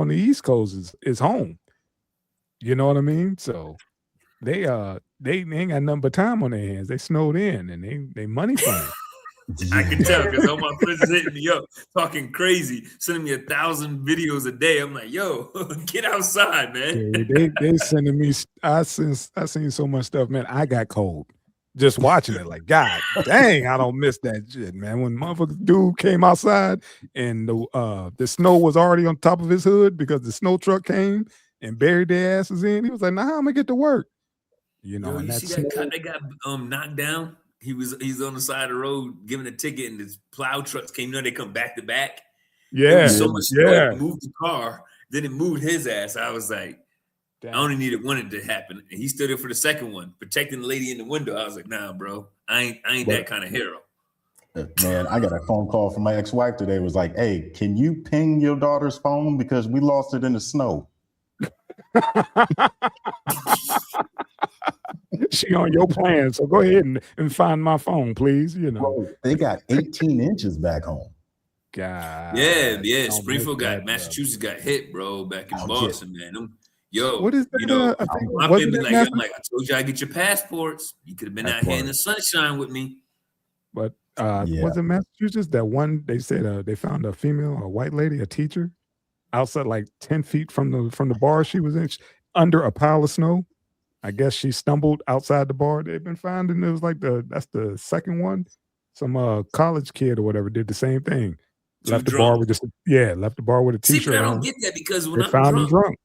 on the East Coast is home. You know what I mean? So they ain't got nothing but time on their hands. They snowed in and they money funny. I can tell because all my friends is hitting me up, talking crazy, sending me 1,000 videos a day. I'm like, yo, get outside, man. Dude, they sending me. I seen so much stuff, man. I got cold just watching it. Like, God dang, I don't miss that shit, man. When motherfucker dude came outside and the snow was already on top of his hood because the snow truck came and buried their asses in. He was like, "Nah, how am I gonna get to work?" You know, Yo, and you that's see that cut that got knocked down? He's on the side of the road giving a ticket, and his plow trucks came. You know, they come back to back. There was so much snow, it moved the car, then it moved his ass. I was like, damn. I only needed one to happen, and he stood there for the second one, protecting the lady in the window. I was like, nah, bro, I ain't that kind of hero. Man, I got a phone call from my ex-wife today. It was like, hey, can you ping your daughter's phone because we lost it in the snow? She on your plan, so go ahead and find my phone, please. You know, bro, they got 18 inches back home. God, yeah. Springfield Massachusetts got hit, bro, back in Boston, man. Yo, what is that? You know, my family like, I'm like, I told you I get your passports. You could have been out here in the sunshine with me. But was it Massachusetts that one? They said they found a white lady, a teacher, outside like 10 feet from the bar she was in, under a pile of snow. I guess she stumbled outside the bar they've been finding. It was like that's the second one. Some college kid or whatever did the same thing. Left the bar with a t-shirt. See, but I don't get that because when I'm drunk,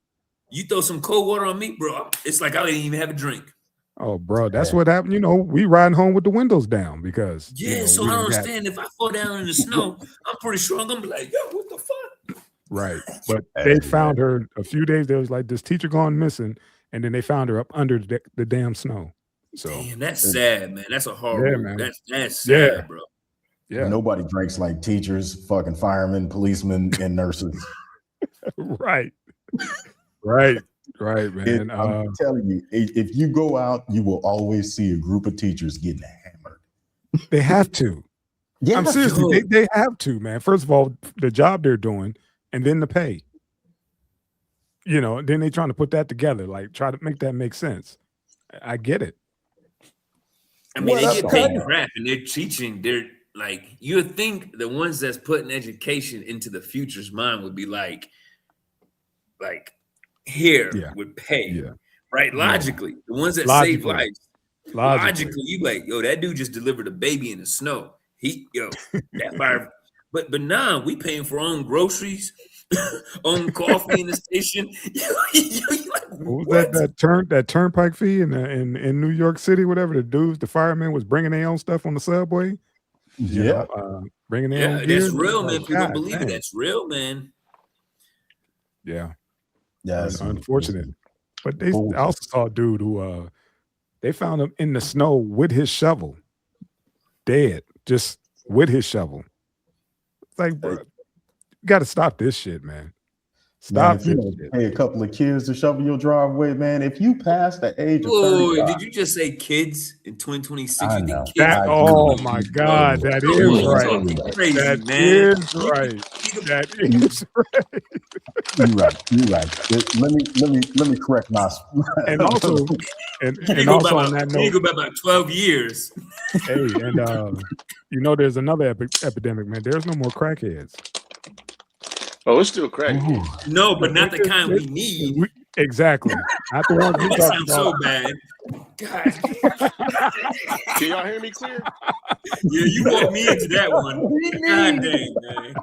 you throw some cold water on me, bro. It's like I didn't even have a drink. Oh, bro, that's what happened. You know, we riding home with the windows down because so I don't understand. If I fall down in the snow, I'm pretty sure I'm gonna be like, yo, what the fuck? Right, but they found her a few days. There was like this teacher gone missing. And then they found her up under the damn snow. So damn, that's sad, man. That's a horrible. Man. That's sad, bro. Yeah. Nobody drinks like teachers, fucking firemen, policemen, and nurses. Right, man. I'm telling you, if you go out, you will always see a group of teachers getting hammered. They have to. Yeah, I'm seriously. They have to, man. First of all, the job they're doing, and then the pay. You know, then they trying to put that together, like try to make that make sense. I get it. I mean, they get paid crap and they're teaching. They're like, you would think the ones that's putting education into the future's mind would be like here would pay, right? Logically, the ones that save lives. Logically, you like, yo, that dude just delivered a baby in the snow. That fire. But nah, we paying for our own groceries. On coffee in the station. What was that turnpike fee in New York City, whatever? The firemen was bringing their own stuff on the subway. Bringing their own gear. That's real, man. People don't believe it. That's real, man. Yeah, it's unfortunate. But they also saw a dude who they found him in the snow with his shovel, dead, just with his shovel. It's like, bro. You got to stop this shit, man. Stop this shit. Pay a couple of kids to shovel your driveway, man. If you pass the age of 35, did you just say kids in 2026? I you know. think kids? Oh my God, that is right. Crazy, that man. is right. That is right. You're right. Let me correct my. And also, and also on that note, you go back about 12 years. Hey, and you know, there's another epidemic, man. There's no more crackheads. Oh, it's still crack. No, but not the kind we need. Exactly. Not the one that sounds so bad. God. Can y'all hear me clear? Yeah, you walked me into that one. God dang, man.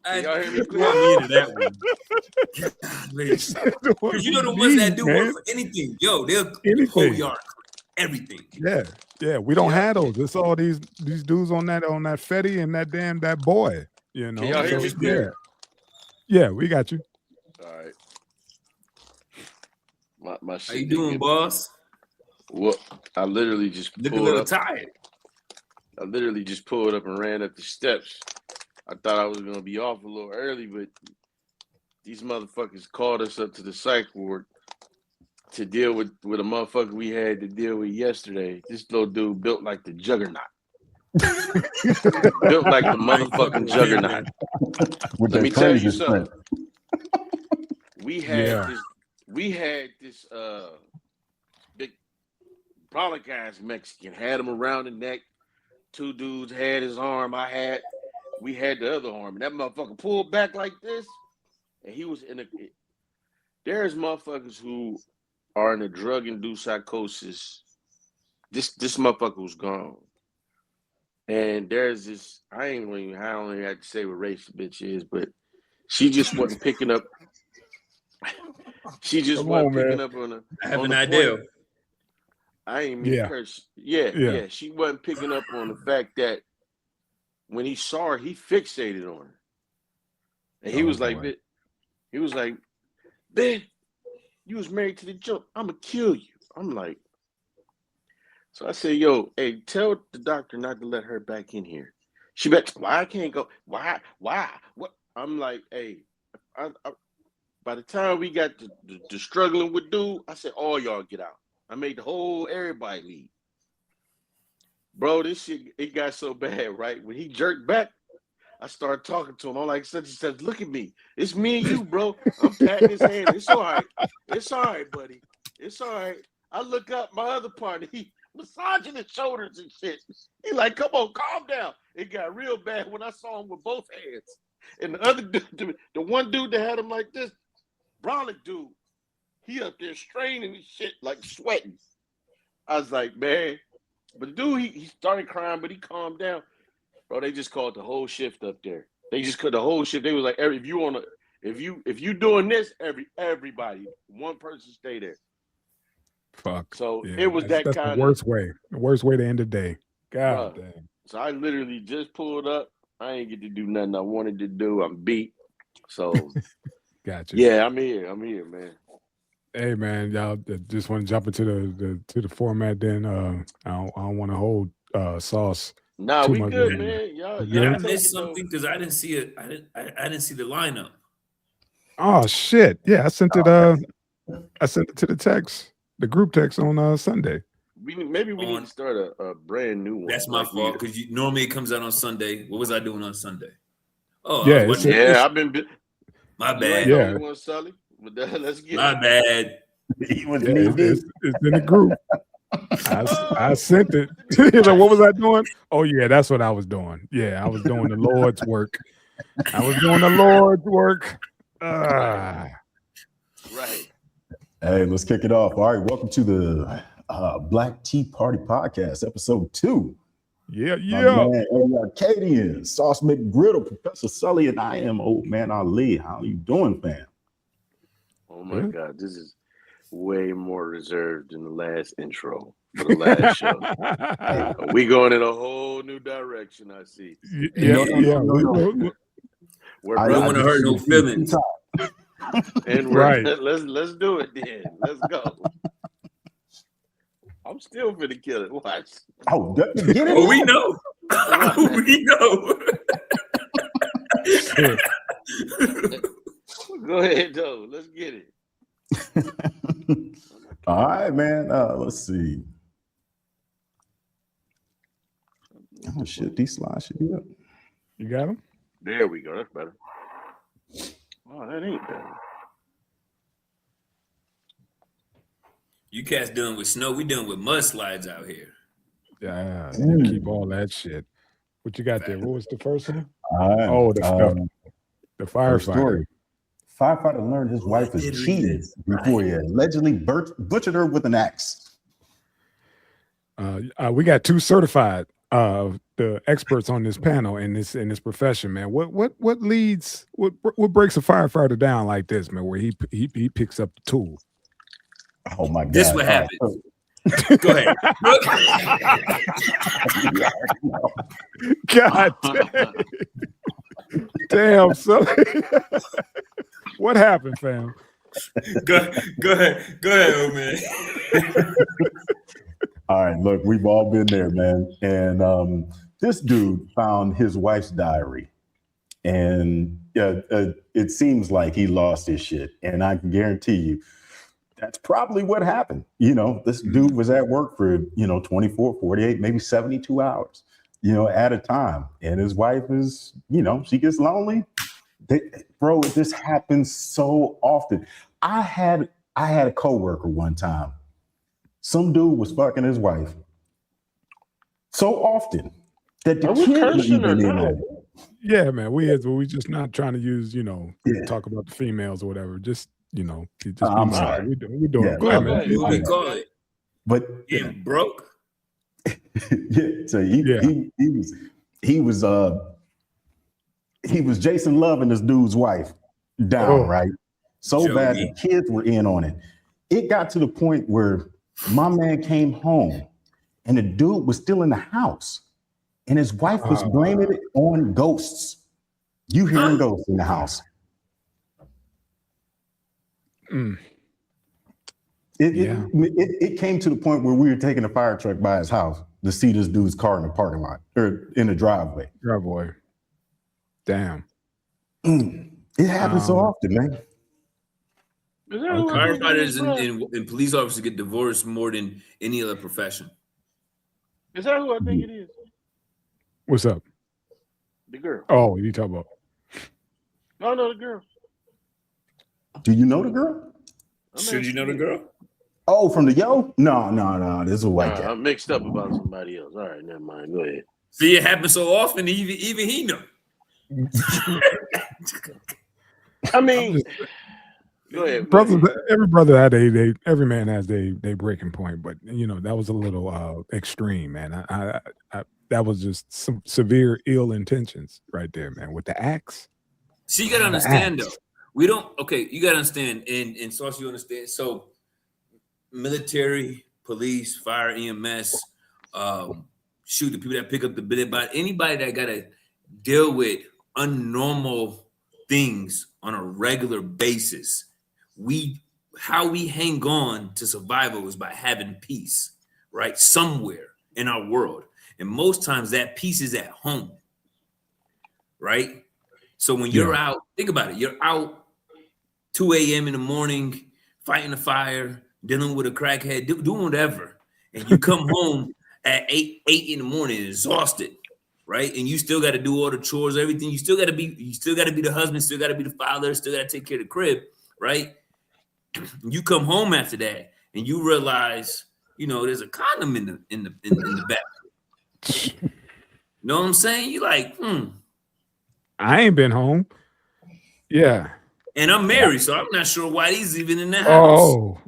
Can y'all hear me clear? You walked me into that one. Because you know the ones that do work for anything. Yo, they'll the whole yard, everything. Yeah, we don't have those. It's all these dudes on that Fetty and that boy. You know. Can y'all hear me clear? Yeah, we got you. All right. My shit. How you doing, boss? Well, I literally just look a little tired. I literally just pulled up and ran up the steps. I thought I was gonna be off a little early, but these motherfuckers called us up to the psych ward to deal with a motherfucker we had to deal with yesterday. This little dude built like the juggernaut. Built like the motherfucking juggernaut. Let me tell you something. We had this big brolic ass Mexican, had him around the neck. Two dudes had his arm. We had the other arm, and that motherfucker pulled back like this, and he was in a. There's motherfuckers who are in a drug-induced psychosis. This motherfucker was gone. And there's this, I don't even have to say what race the bitch is, but she just wasn't picking up. She just wasn't picking up on I have an idea. Point. I ain't mean to curse. Yeah. She wasn't picking up on the fact that when he saw her, he fixated on her. And he was like, Ben, you was married to the joke. I'm going to kill you. I'm like, so I said, yo, hey, tell the doctor not to let her back in here. She bet, why I can't go? Why? What? I'm like, hey, by the time we got to struggling with dude, I said, all y'all get out. I made everybody leave. Bro, this shit, it got so bad, right? When he jerked back, I started talking to him. I'm like, such and such, look at me. It's me and you, bro. I'm patting his hand. It's all right. It's all right, buddy. It's all right. I look up my other partner. He massaging his shoulders and shit. He like, come on, calm down. It got real bad when I saw him with both hands. And the other dude, the one dude that had him like this, brolic dude, he up there straining his shit, like sweating. I was like, man. But the dude, he started crying, but he calmed down. Bro, they just called the whole shift up there. They just cut the whole shift. They was like, if you doing this, everybody, one person stay there. Fuck. So it was that's kind of the worst way to end the day. God damn. So I literally just pulled up. I ain't get to do nothing I wanted to do. I'm beat. So gotcha. Yeah, I'm here, man. Hey man, y'all just want to jump into the format. Then I don't want to hold Sauce. Nah, we good, man. Y'all missed something because I didn't see it. I didn't see the lineup. Oh shit! Yeah, I sent it. I sent it to the group text on Sunday. Maybe we need to start a brand new one. That's my fault because normally it comes out on Sunday. What was I doing on Sunday? Oh yeah, I've been. My bad. Yeah, one, Sully. But let's get. My bad. It's in the group. I sent it. He's like, what was I doing? Oh yeah, that's what I was doing. Yeah, I was doing the Lord's work. Right. Hey, let's kick it off. All right, welcome to the Black Tea Party Podcast, episode 2. Yeah. My man, Eddie Arcadian, Sauce McGriddle, Professor Sully, and I am Old Man Ali. How you doing, fam? Oh my God, this is way more reserved than the last intro for the last show. We going in a whole new direction, I see. Yeah. We don't want to hurt no feelings. And let's do it then. Let's go. I'm still finna kill it. Watch. Oh, get it. Oh, we know. We know. Go ahead, though. Let's get it. All right, man. Let's see. Oh shit, these slides should be up. You got them? There we go. That's better. Oh, that ain't better. You cats dealing with snow. We dealing with mudslides out here. Yeah, you keep all that shit. What you got there? What was the first one? The firefighter. Firefighter learned his wife is cheated before he allegedly butchered her with an axe. We got 2 certified the experts on this panel in this profession, man. What breaks a firefighter down like this, man? Where he picks up the tool. Oh my God! This what happens. Go ahead. God damn, son. What happened, fam? Go ahead, old man. All right, look, we've all been there, man. And this dude found his wife's diary, and it seems like he lost his shit. And I can guarantee you, that's probably what happened. You know, this dude was at work for 24, 48, maybe 72 hours, at a time. And his wife is, she gets lonely. Bro, this happens so often. I had a coworker one time. Some dude was fucking his wife so often that the kids were even in on it. Yeah, man. We just not trying to use, talk about the females or whatever. Just, just I'm sorry. We doing Yeah, go ahead, man. What we call it? But Getting broke. yeah, so he was Jason loving this dude's wife down, right? So bad the kids were in on it. It got to the point where my man came home and the dude was still in the house and his wife was blaming it on ghosts. You hearing ghosts in the house. It came to the point where we were taking a fire truck by his house to see this dude's car in the parking lot or in the driveway. Damn. It happens so often, man. Firefighters and police officers get divorced more than any other profession. Is that who I think it is? What's up? The girl. Oh, you talk about? No, the girl. Do you know the girl? Should you know the girl? Oh, from the Yo? No. This is a white guy. I'm mixed up about somebody else. All right, never mind. Go ahead. See, it happens so often, even he know. I mean, go ahead. Every brother had every man has they breaking point, but that was a little extreme, man. I that was just some severe ill intentions right there, man. With the axe. See, you gotta understand though. We don't. Okay, you gotta understand, and Sauce, you understand. So, military, police, fire, EMS, shoot, the people that pick up the bid, but anybody that gotta deal with unnormal things on a regular basis, how we hang on to survival is by having peace, right? Somewhere in our world. And most times that peace is at home, right? So when you're out, think about it, you're out 2 a.m. in the morning, fighting a fire, dealing with a crackhead, doing whatever. And you come home at 8 in the morning, exhausted, right? And you still got to do all the chores, everything. You still got to be the husband, still got to be the father, still got to take care of the crib, right? You come home after that and you realize, there's a condom in the back. You know what I'm saying? You like, I ain't been home. Yeah. And I'm married, so I'm not sure why he's even in the house. Oh,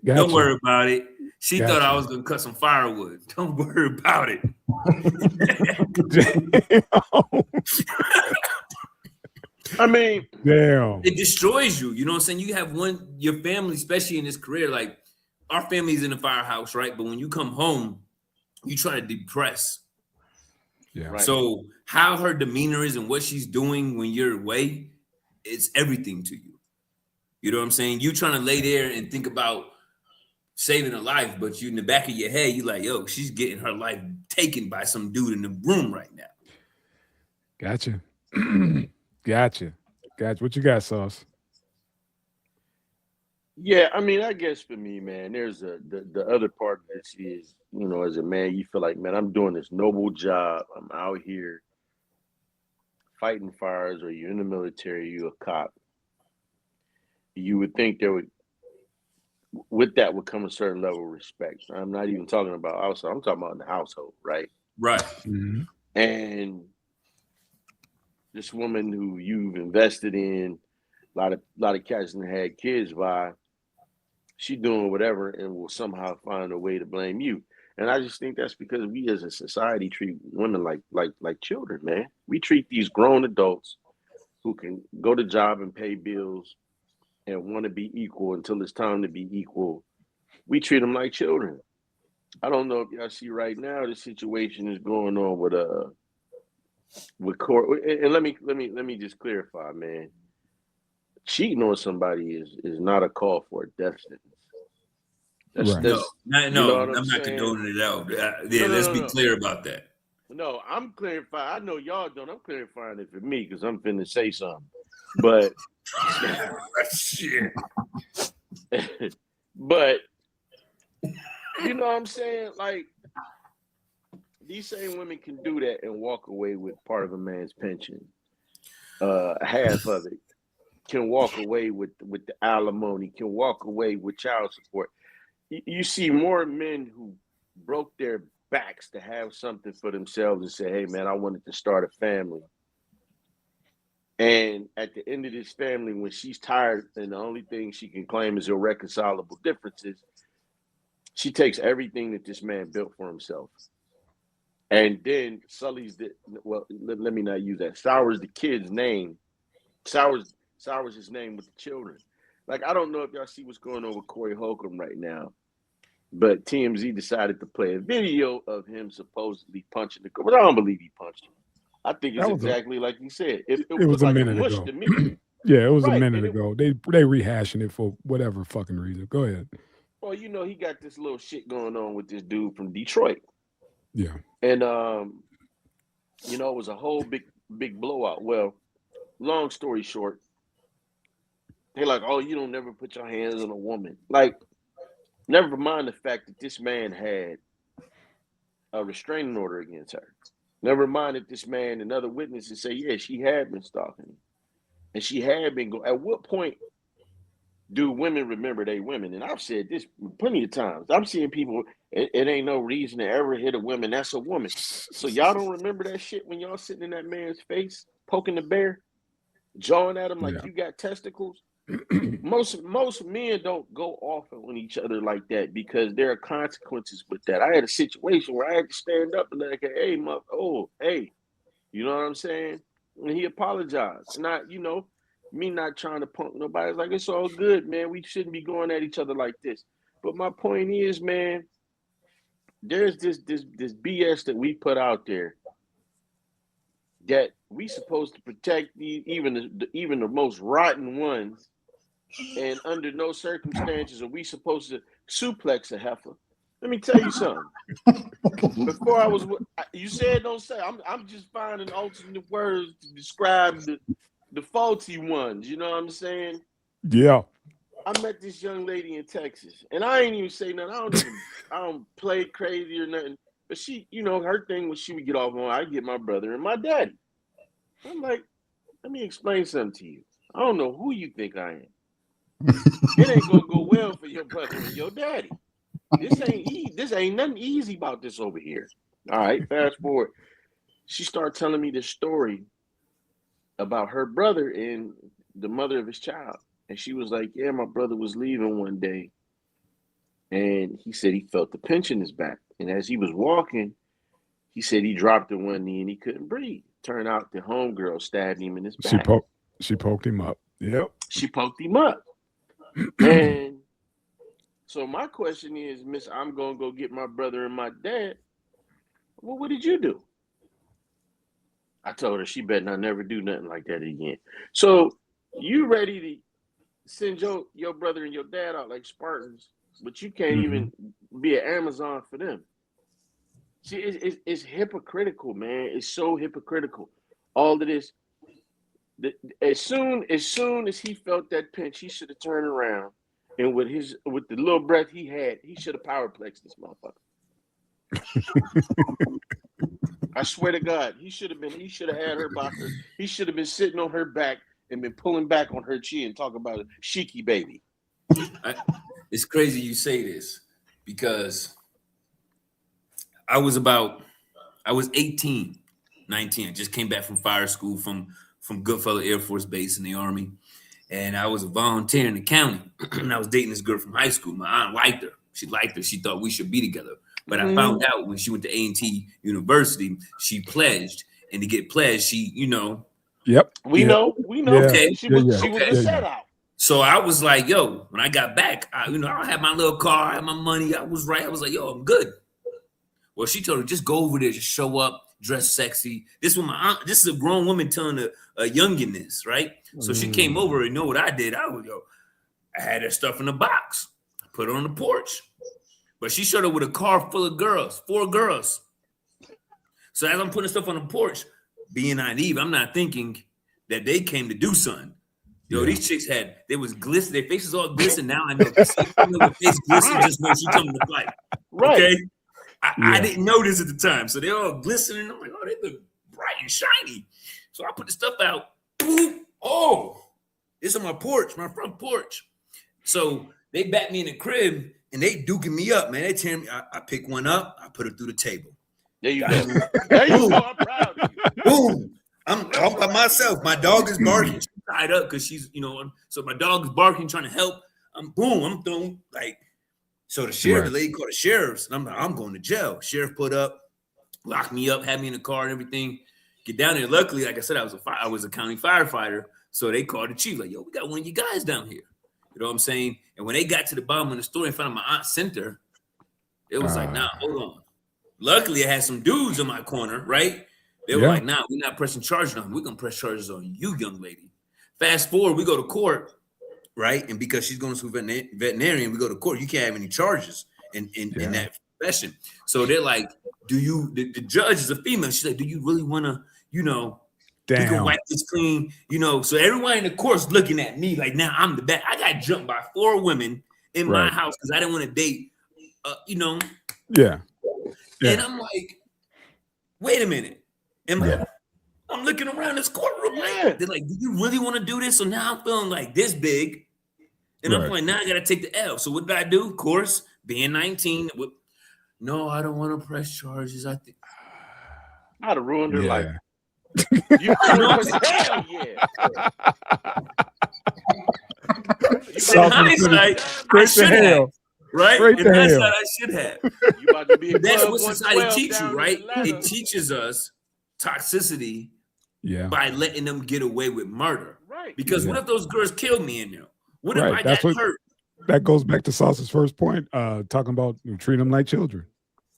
don't worry about it. She thought I was gonna cut some firewood. Don't worry about it. I mean, damn. It destroys you. You know what I'm saying? You have your family, especially in this career, like our family's in the firehouse, right? But when you come home, you try to depress. Yeah. Right. So how her demeanor is and what she's doing when you're away, it's everything to you. You know what I'm saying? You trying to lay there and think about saving a life, but you in the back of your head, you like, yo, she's getting her life taken by some dude in the room right now. Gotcha. Gotcha. What you got, Sauce? Yeah, I mean, I guess for me, man, there's the other part of this is, as a man, you feel like, man, I'm doing this noble job. I'm out here fighting fires, or you're in the military, you're a cop. You would think with that would come a certain level of respect. I'm not even talking about outside. I'm talking about in the household, right? Right. Mm-hmm. And this woman who you've invested in, a lot of cats and had kids by, she doing whatever and will somehow find a way to blame you. And I just think that's because we as a society treat women like children, man. We treat these grown adults who can go to job and pay bills and want to be equal until it's time to be equal. We treat them like children. I don't know if y'all see right now the situation is going on with court. And let me just clarify, man. Cheating on somebody is not a call for a death sentence. No, I'm not condoning it out. Let's be clear about that. No, I'm clarifying. I know y'all don't. I'm clarifying it for me because I'm finna say something. But shit. But you know what I'm saying? Like, these same women can do that and walk away with part of a man's pension. half of it, can walk away with the alimony, can walk away with child support. You see more men who broke their backs to have something for themselves and say, hey, man, I wanted to start a family. And at the end of this family, when she's tired and the only thing she can claim is irreconcilable differences, she takes everything that this man built for himself. And then sullies let me not use that. Sours the kid's name. Sours his name with the children. Like, I don't know if y'all see what's going on with Corey Holcomb right now, but TMZ decided to play a video of him supposedly punching the girl. But I don't believe he punched him. I think it's exactly like you said. It was a like minute ago. Yeah, it was a minute ago. They rehashing it for whatever fucking reason. Go ahead. Well, you know, he got this little shit going on with this dude from Detroit. Yeah. And you know, it was a whole big blowout. Well, long story short, they're like, oh, you don't never put your hands on a woman. Like, never mind the fact that this man had a restraining order against her. Never mind that this man and other witnesses say, yeah, she had been stalking him. And she had been going. At what point do women remember they women? And I've said this plenty of times. I'm seeing people, it ain't no reason to ever hit a woman. That's a woman. So y'all don't remember that shit when y'all sitting in that man's face, poking the bear, jawing at him like you got testicles? Most men don't go off on each other like that because there are consequences with that. I had a situation where I had to stand up and like, hey, hey, you know what I'm saying? And he apologized. Not, you know, me not trying to punk nobody. It's like, it's all good, man. We shouldn't be going at each other like this. But my point is, man, there's this BS that we put out there that we supposed to protect even the most rotten ones. And under no circumstances are we supposed to suplex a heifer. Let me tell you something. Before you said don't say. I'm just finding alternate words to describe the faulty ones. You know what I'm saying? Yeah. I met this young lady in Texas, and I ain't even say nothing. I don't play crazy or nothing. But she, you know, her thing was she would get off on. I get my brother and my daddy. I'm like, let me explain something to you. I don't know who you think I am. It ain't gonna go well for your brother and your daddy. This ain't nothing easy about this over here. All right, fast forward. She started telling me this story about her brother and the mother of his child. And she was like, yeah, my brother was leaving one day. And he said he felt the pinch in his back. And as he was walking, he said he dropped to one knee and he couldn't breathe. Turned out the homegirl stabbed him in his back. She poked him up. Yep. She poked him up. And so my question is, Miss, I'm going to go get my brother and my dad. Well, what did you do? I told her she better not never do nothing like that again. So you ready to send your brother and your dad out like Spartans, but you can't even be an Amazon for them. See, it's hypocritical, man. It's so hypocritical. All of this. As soon as he felt that pinch, he should have turned around, and with the little breath he had, he should have powerplexed this motherfucker. I swear to God, he should have had her by her. He should have been sitting on her back and been pulling back on her chin, talking about a sheiky baby. It's crazy you say this because I was 18, 19. I just came back from fire school from Goodfellow Air Force Base in the Army. And I was a volunteer in the county. And I was dating this girl from high school. My aunt liked her. She liked her. She thought we should be together. But I found out when she went to A&T University, she pledged. And to get pledged, she, you know. Yep. We know. Yeah. Okay. She was a set out. So I was like, yo, when I got back, I had my little car, I had my money. I was right. I was like, yo, I'm good. Well, she told her, just go over there, just show up, dress sexy. This is a grown woman telling a youngin this, right? So she came over and know what I did. I had her stuff in a box, put her on the porch. But she showed up with a car full of girls, 4 girls. So as I'm putting stuff on the porch, being naive, I'm not thinking that they came to do something. Yo, these chicks was glisten, their faces all glisten. Now I know. The face glisten just when she coming to fight. Right. Okay. I didn't know this at the time. So they're all glistening. I'm like, oh, they look bright and shiny. So I put the stuff out. Oh, it's on my porch, my front porch. So they back me in the crib and they duking me up, man. They tearing me. I pick one up, I put it through the table. There you go. There you go. I'm proud of you. Boom. I'm by myself. My dog is barking. She's tied up because she's, so my dog is barking, trying to help. I'm throwing like. So the sheriff, the lady called the sheriffs, and I'm like, I'm going to jail. Sheriff put up, locked me up, had me in the car and everything. Get down there. Luckily, like I said, I was a county firefighter. So they called the chief, like, yo, we got one of you guys down here. You know what I'm saying? And when they got to the bottom of the story and found my aunt's center, it was like, nah, hold on. Luckily, I had some dudes in my corner, right? They were like, nah, we're not pressing charges on him. We're going to press charges on you, young lady. Fast forward, we go to court, right? And because she's going to veterinarian, we go to court. You can't have any charges in that profession. So they're like, the judge is a female. She's like, do you really want to, you can wipe this clean, So everyone in the court's looking at me like, now I'm the bad. I got jumped by 4 women in my house because I didn't want to date, Yeah. And I'm like, wait a minute. I'm looking around this courtroom. Like, they're like, do you really want to do this? So now I'm feeling like this big. And I'm like, now I got to take the L. So what did I do? Of course, being 19. No, I don't want to press charges. I think I'd have ruined her life. You hell yeah. In hindsight, I should have. Right? In hindsight, I should have. You about to be that's what society teaches you, right? It teaches us toxicity by letting them get away with murder. Right. Because what if those girls killed me in there? What if I got hurt? That goes back to Sauce's first point, talking about treating them like children.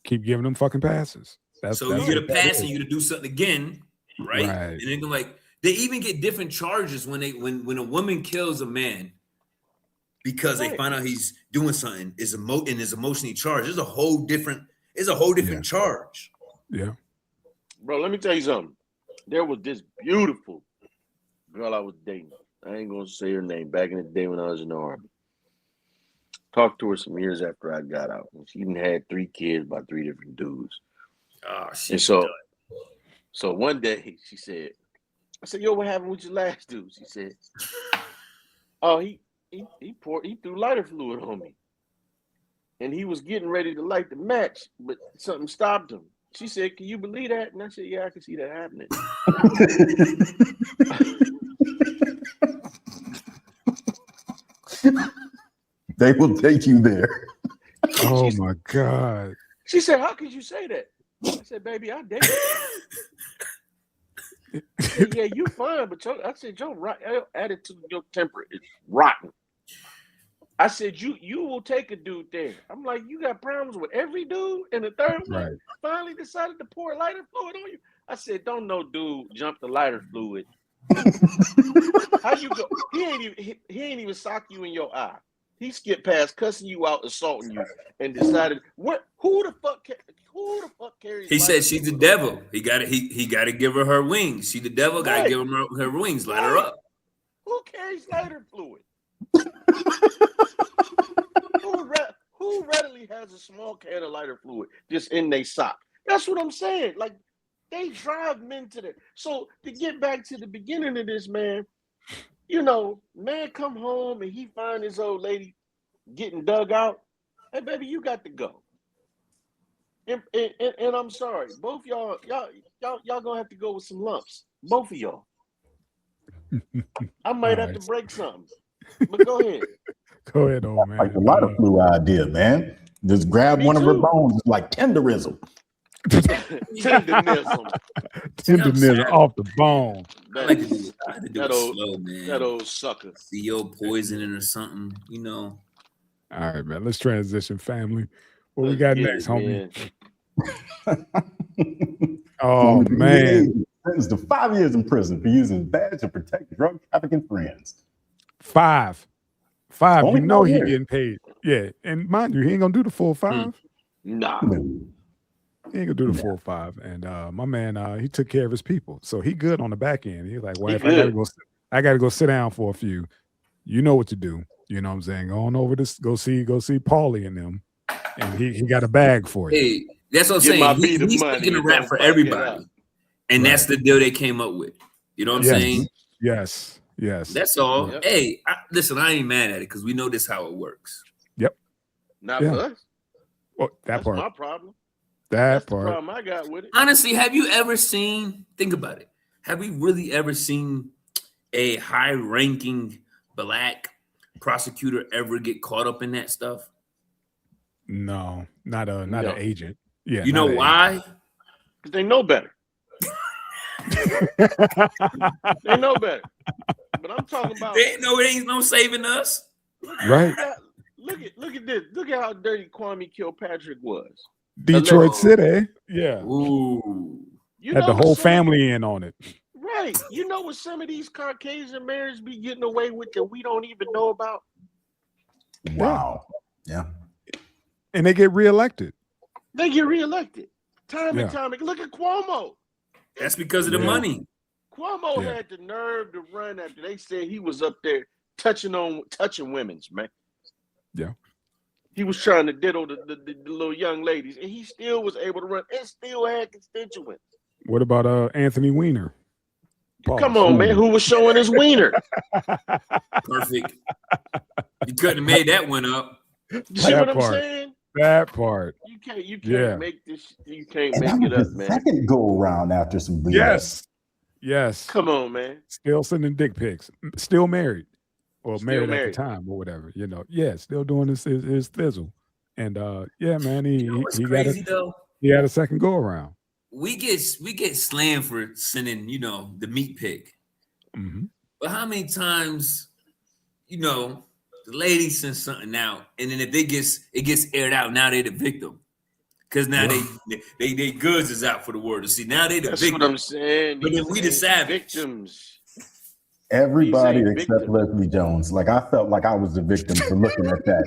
Keep giving them fucking passes. So you get a pass and you to do something again, right? And then they even get different charges when a woman kills a man because they find out he's doing something is emotionally charged. It's a whole different charge. Yeah. Bro, let me tell you something. There was this beautiful girl I was dating. I ain't gonna say her name. Back in the day when I was in the Army. Talked to her some years after I got out. And she had 3 kids by 3 different dudes. Oh, shit. And so one day she said, I said, yo, what happened with your last dude? She said, oh, he threw lighter fluid on me. And he was getting ready to light the match, but something stopped him. She said, can you believe that? And I said, yeah, I can see that happening. They will take you there. Oh my God. She said, how could you say that? I said, baby, I did. Said, yeah, you fine, but I said, your attitude, your temper is rotten. I said, you will take a dude there. I'm like, you got problems with every dude, and the third one finally decided to pour lighter fluid on you. I said, don't no dude jump the lighter fluid. How you go? He ain't even sock you in your eye. He skipped past cussing you out, assaulting you, and decided who the fuck carries? He said she's the devil. He got to give her wings. She the devil. Got to give her wings. Light her up. Who carries lighter fluid? Who readily has a small can of lighter fluid just in their sock? That's what I'm saying. Like, they drive men to that. So to get back to the beginning of this, man, man come home and he find his old lady getting dug out. Hey, baby, you got to go. And I'm sorry, both y'all gonna have to go with some lumps. Both of y'all. I might have to break something. But go ahead. Go ahead, old man. Like the lighter fluid idea, man. Just grab one of her bones. It's like tenderism. Tenderism off the bone. I like to do it slow, man. That old sucker. CO poisoning or something, All right, man. Let's transition, family. What we got next, homie? Oh, man. Sentenced to 5 years in prison for using badge to protect drug trafficking friends. 5. Only you know he getting paid. Yeah. And mind you, he ain't gonna do the full 5. Nah. He ain't gonna do the full 5. And my man, he took care of his people. So he good on the back end. He's like, well, if I gotta go sit down for a few. You know what to do. You know what I'm saying? Go on over this, go see Paulie and them. And he got a bag for you. Hey, that's what I'm saying. He's taking a rap for everybody. And that's the deal they came up with. You know what I'm saying? Yes. That's all. Yep. Hey, listen, I ain't mad at it because we know this how it works. Yep. Not for us. Well, That's part. my problem. That's the problem I got with it. Honestly, have you ever seen, think about it, have we really ever seen a high-ranking black prosecutor ever get caught up in that stuff? No, not an agent. Yeah. You know why? Because they know better. They know better. But I'm talking about they know it ain't no saving us. Right. Look at this. Look at how dirty Kwame Kilpatrick was. Detroit City. Yeah. Ooh. Had the whole family in on it. Right. You know what some of these Caucasian marriages be getting away with that we don't even know about? Wow. Yeah. And they get reelected. They get reelected. Time and time. Look at Cuomo. That's because of the money. Cuomo had the nerve to run after they said he was up there touching women's, man. Yeah. He was trying to diddle the little young ladies, and he still was able to run and still had constituents. What about Anthony Weiner? Come on, man. Who was showing his wiener? Perfect. You couldn't have made that one up. You see what I'm saying? That part. You can't make this. You can't make it up, man. Second go around after some BS. Yes. Come on, man. Still sending dick pics. Still married. Or married at the time or whatever. You know. Yeah. Still doing his thizzle. And yeah, man. He had a second go around. We get slammed for sending, the meat pic. Mm-hmm. But how many times, the lady sends something out, and then if it gets aired out, now they the victim. Because now they goods is out for the world to see. Now they the victim. That's what I'm saying. But then we the savage. Victims. Everybody except Leslie Jones. Like I felt like I was the victim for looking at that.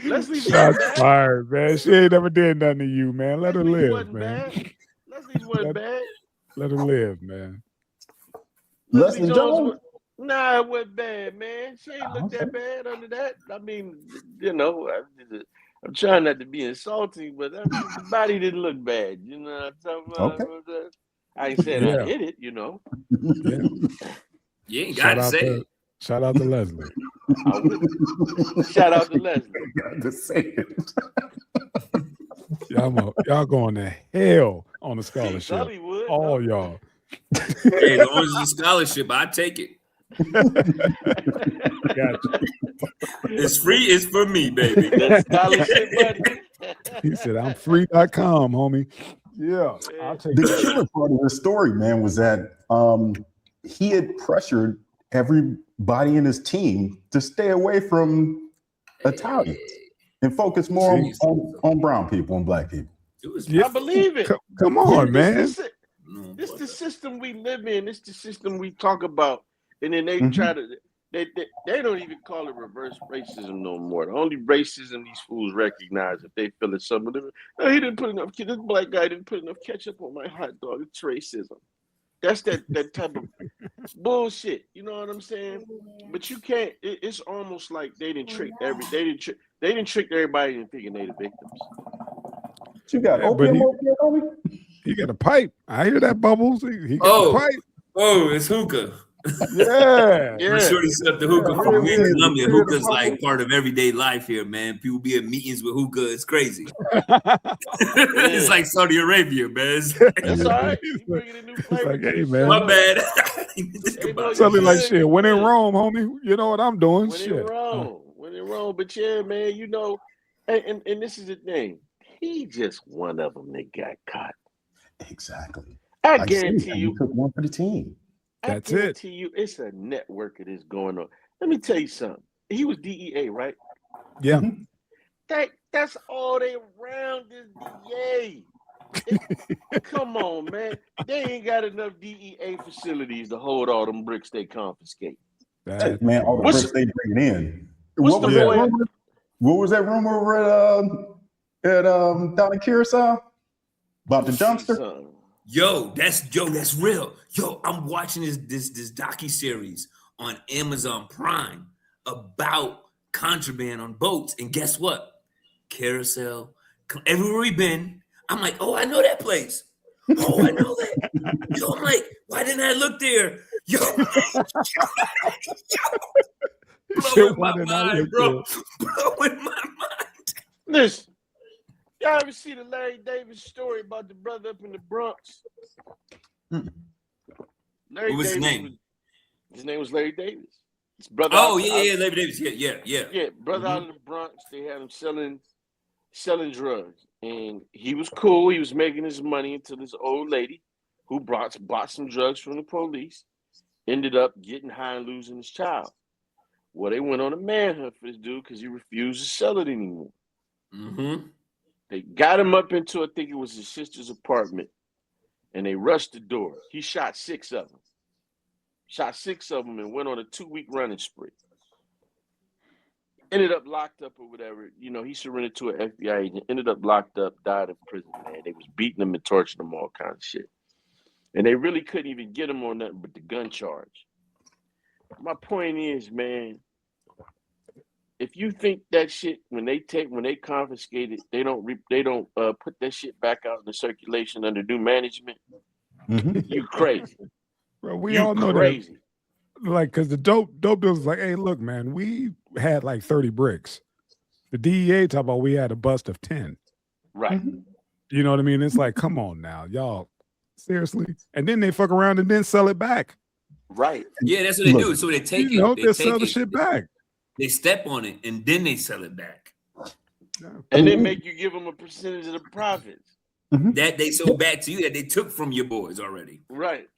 Leslie shots fired, man. She ain't never did nothing to you, man. Let her live, man. Leslie wasn't bad. Let her live, man. Leslie Jones? Nah, it wasn't bad, man. She ain't look that bad under that. I mean, I'm trying not to be insulting, but the body didn't look bad. You know what I'm talking about? Okay. I ain't saying I hit it, Yeah. You ain't got to say it. Shout out to Leslie. Shout out to Leslie. Got to say it. Y'all going to hell on a scholarship. Hollywood, all y'all. Hey, as long as it's a scholarship, I take it. Gotcha. It's free. It's for me, baby. That scholarship money. He said, "I'm free.com, homie." Yeah, I'll take the killer part of the story, man, was that he had pressured everybody in his team to stay away from Italians and focus more on brown people and black people. I believe it. Come on, man. This is the system we live in. This is the system we talk about. And then they try to, they don't even call it reverse racism no more. The only racism these fools recognize if they feel it's something. No, he didn't put enough, this black guy didn't put enough ketchup on my hot dog. It's racism. That's that type of bullshit. You know what I'm saying? But you can't, it's almost like they didn't trick everybody into thinking they the victims. You got opium over there, homie? He got a pipe. I hear that bubbles. He got a pipe. Oh, it's hookah. Yeah. I'm sure he set up the hookah for me in Colombia. Hookah's like part of everyday life here, man. People be at meetings with hookah. It's crazy. It's like Saudi Arabia, man. That's all right. You bringing a new flavor. Like, hey, man. My bad. Something like shit. When in Rome, homie, you know what I'm doing. When in Rome. But yeah, man, you know, and this is the thing. He just one of them that got caught. Exactly. I guarantee you. He took one for the team. That's I guarantee you, it's a network of this going on. Let me tell you something. He was DEA, right? Yeah. That's all they around this DEA. Come on, man. They ain't got enough DEA facilities to hold all them bricks they confiscate. Man, all the bricks they bring in. What was that rumor down in Curacao about the dumpster? Yo, that's real. Yo, I'm watching this docu-series on Amazon Prime about contraband on boats. And guess what? Carousel, everywhere we've been, I'm like, oh, I know that place. Oh, I know that. Yo, I'm like, why didn't I look there? Yo, blowing my mind, bro. Blowing my mind. Listen, y'all ever see the Larry Davis story about the brother up in the Bronx? What was his name? His name was Larry Davis. His brother. Oh, yeah, Larry Davis. Yeah. Brother out of the Bronx. They had him selling drugs, and he was cool. He was making his money until this old lady who bought some drugs from the police ended up getting high and losing his child. Well, they went on a manhunt for this dude because he refused to sell it anymore. Mm-hmm. They got him up into, I think it was his sister's apartment, and they rushed the door. He shot 6 of them. And went on a 2-week running spree. Ended up locked up or whatever. You know, he surrendered to an FBI agent. Ended up locked up, died in prison, man. They was beating him and torturing him, all kinds of shit. And they really couldn't even get him on nothing but the gun charge. My point is, man, if you think that shit when they confiscate it, they don't put that shit back out in the circulation under new management. You crazy. Bro, we all know crazy. That. Like, because the dope dealers was like, hey, look, man, we had like 30 bricks. The DEA talk about we had a bust of 10. Right. You know what I mean? It's like, come on now, y'all. Seriously? And then they fuck around and then sell it back. Right. Yeah, that's what they do. So they take it. They sell the shit back. They step on it and then they sell it back. And then make you give them a percentage of the profits. That they sold back to you that they took from your boys already. Right.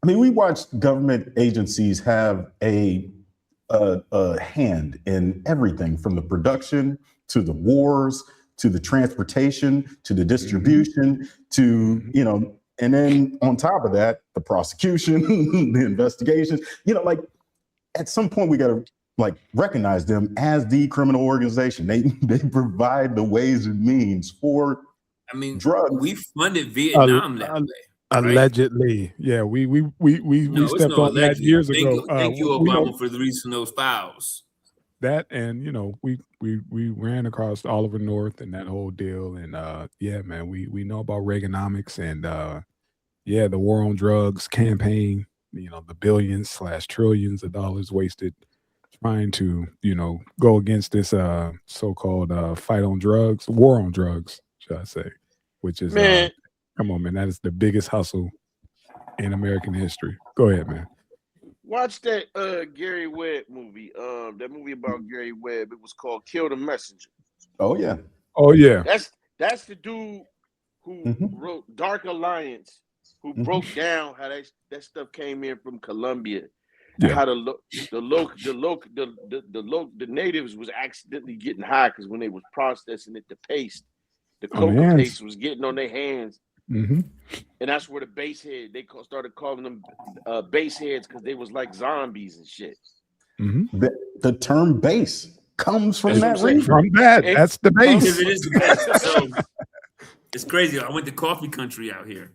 I mean, we watched government agencies have a hand in everything from the production to the wars to the transportation to the distribution to, you know, and then on top of that, the prosecution, the investigations, you know, like at some point we got to like recognize them as the criminal organization. They provide the ways and means for drugs. We funded Vietnam that way. Allegedly, right? Yeah, we stepped on that years ago. Thank you, Obama, for releasing those files. That and you know we ran across Oliver North and that whole deal, and yeah, man, we know about Reaganomics and yeah, the war on drugs campaign. You know, the billions/trillions of dollars wasted trying to go against this so-called fight on drugs, war on drugs, should I say, which is come on, man. That is the biggest hustle in American history. Go ahead, man. Watch that Gary Webb movie. That movie about Gary Webb. It was called Kill the Messenger. Oh yeah. Oh yeah. That's the dude who wrote Dark Alliance, who broke down how that stuff came in from Colombia. Yeah. How the natives was accidentally getting high because when they was processing it, the coca paste was getting on their hands. And that's where the base head, they started calling them base heads because they was like zombies and shit. The term base comes from that region. From that, that's the base. It is the base. So, it's crazy. I went to coffee country out here.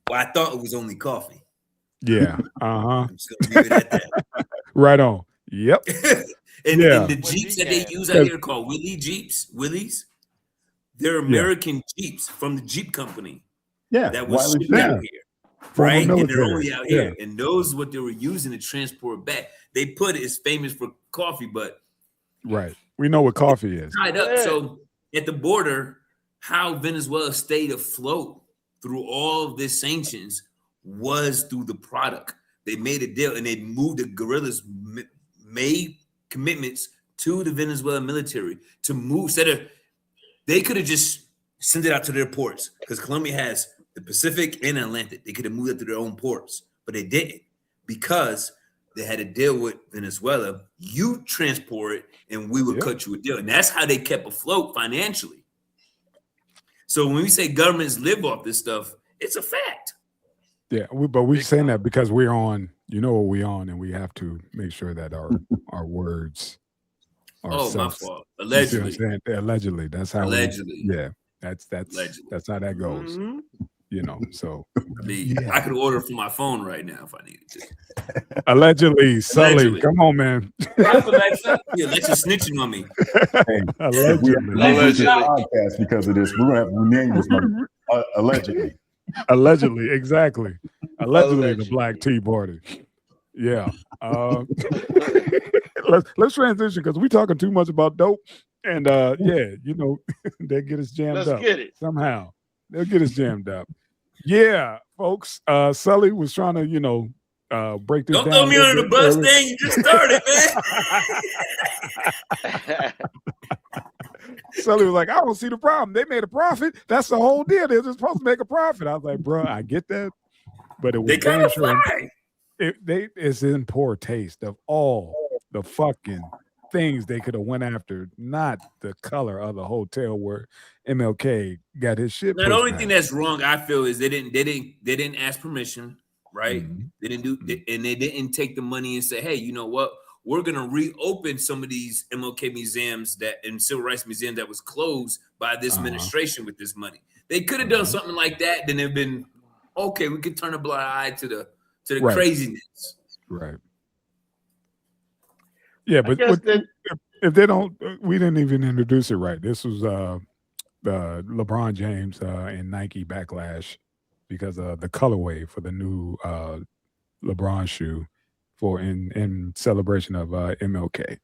Well, I thought it was only coffee. Yeah. I'm just gonna leave it at that. Right on. Yep. and the Jeeps that they use out here are called Willys. They're American Jeeps from the Jeep company. Yeah. That was shipped out here. Right? And they're only out here. And those what they were using to transport back. They put it as famous for coffee, but right. We know what coffee is. Tied up. So at the border, how Venezuela stayed afloat through all of this sanctions was through the product. They made a deal and they moved the guerrillas, made commitments to the Venezuelan military to move. They could have just sent it out to their ports because Colombia has the Pacific and Atlantic. They could have moved it to their own ports, but they didn't because they had a deal with Venezuela. You transport it and we would cut you a deal. And that's how they kept afloat financially. So when we say governments live off this stuff, it's a fact. Yeah, but we're saying that because we're on, what we're on, and we have to make sure that our words are my fault. Allegedly. Allegedly. That's how allegedly. That's how that goes. So I could order from my phone right now if I needed to. Allegedly, Sully. Come on, man. Alexa snitching on me. Allegedly. Podcast because of this. We're gonna have to rename this one. Allegedly. Allegedly, exactly. Allegedly, the black tea party. Yeah. Let's transition because we're talking too much about dope. And yeah, you know, they get us jammed Let's up get it. somehow. They'll get us jammed up. Yeah, folks. Sully was trying to, you know, break this Don't down. throw me under the bus, thing. You just started, man. Sully was like, I don't see the problem. They made a profit. That's the whole deal. They're just supposed to make a profit. I was like, bro, I get that, but it was damn sure. It's in poor taste of all the fucking things they could have went after, not the color of the hotel where MLK got his shit. Now, the only thing that's wrong, I feel, is they didn't ask permission, right? Mm-hmm. They didn't do, and they didn't take the money and say, hey, you know what? We're gonna reopen some of these MLK museums and civil rights museums that was closed by this administration with this money. They could have done something like that. Then it'd been okay. We could turn a blind eye to the craziness. Right. Yeah, but if they don't, we didn't even introduce it right. This was LeBron James and Nike backlash because of the colorway for the new LeBron shoe in celebration of MLK.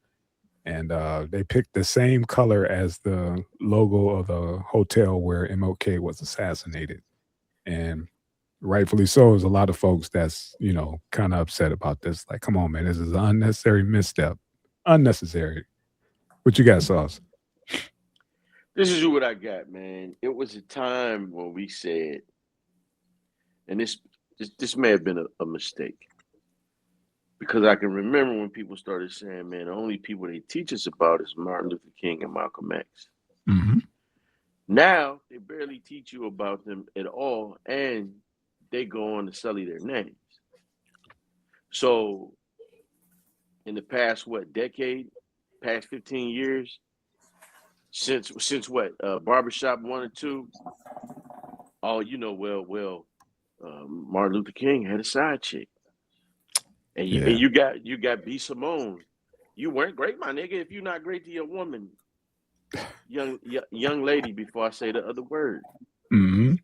And they picked the same color as the logo of the hotel where MLK was assassinated. And rightfully so, there's a lot of folks that's, you know, kind of upset about this. Like, come on, man, this is an unnecessary misstep. Unnecessary. What you got, Sauce? This is what I got, man. It was a time when we said, and this may have been a mistake, because I can remember when people started saying, man, the only people they teach us about is Martin Luther King and Malcolm X. Mm-hmm. Now they barely teach you about them at all, and they go on to sully their names. So in the past, decade, past 15 years, since what, Barbershop 1 and 2, oh, you know, Martin Luther King had a side chick. And you got B. Simone. You weren't great, my nigga, if you're not great to your woman. Young lady, before I say the other word. Mm-hmm.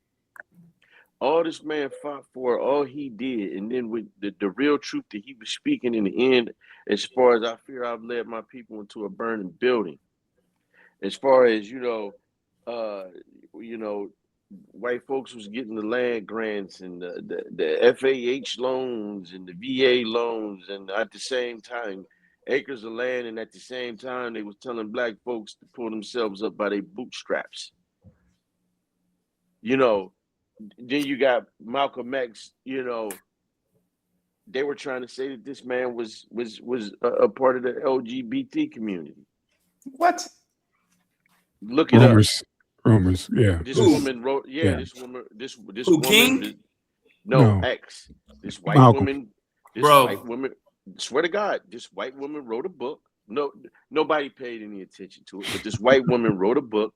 All this man fought for, all he did, and then with the real truth that he was speaking in the end, as far as I fear I've led my people into a burning building. As far as, white folks was getting the land grants and the FAH loans and the VA loans, and at the same time, acres of land, and at the same time, they was telling black folks to pull themselves up by their bootstraps. You know, then you got Malcolm X, they were trying to say that this man was a part of the LGBT community. What? Look it up. Rumors, yeah. This woman wrote, this woman, King? No, X. This white Malcolm. woman, swear to God, this white woman wrote a book. No, nobody paid any attention to it, but this white woman wrote a book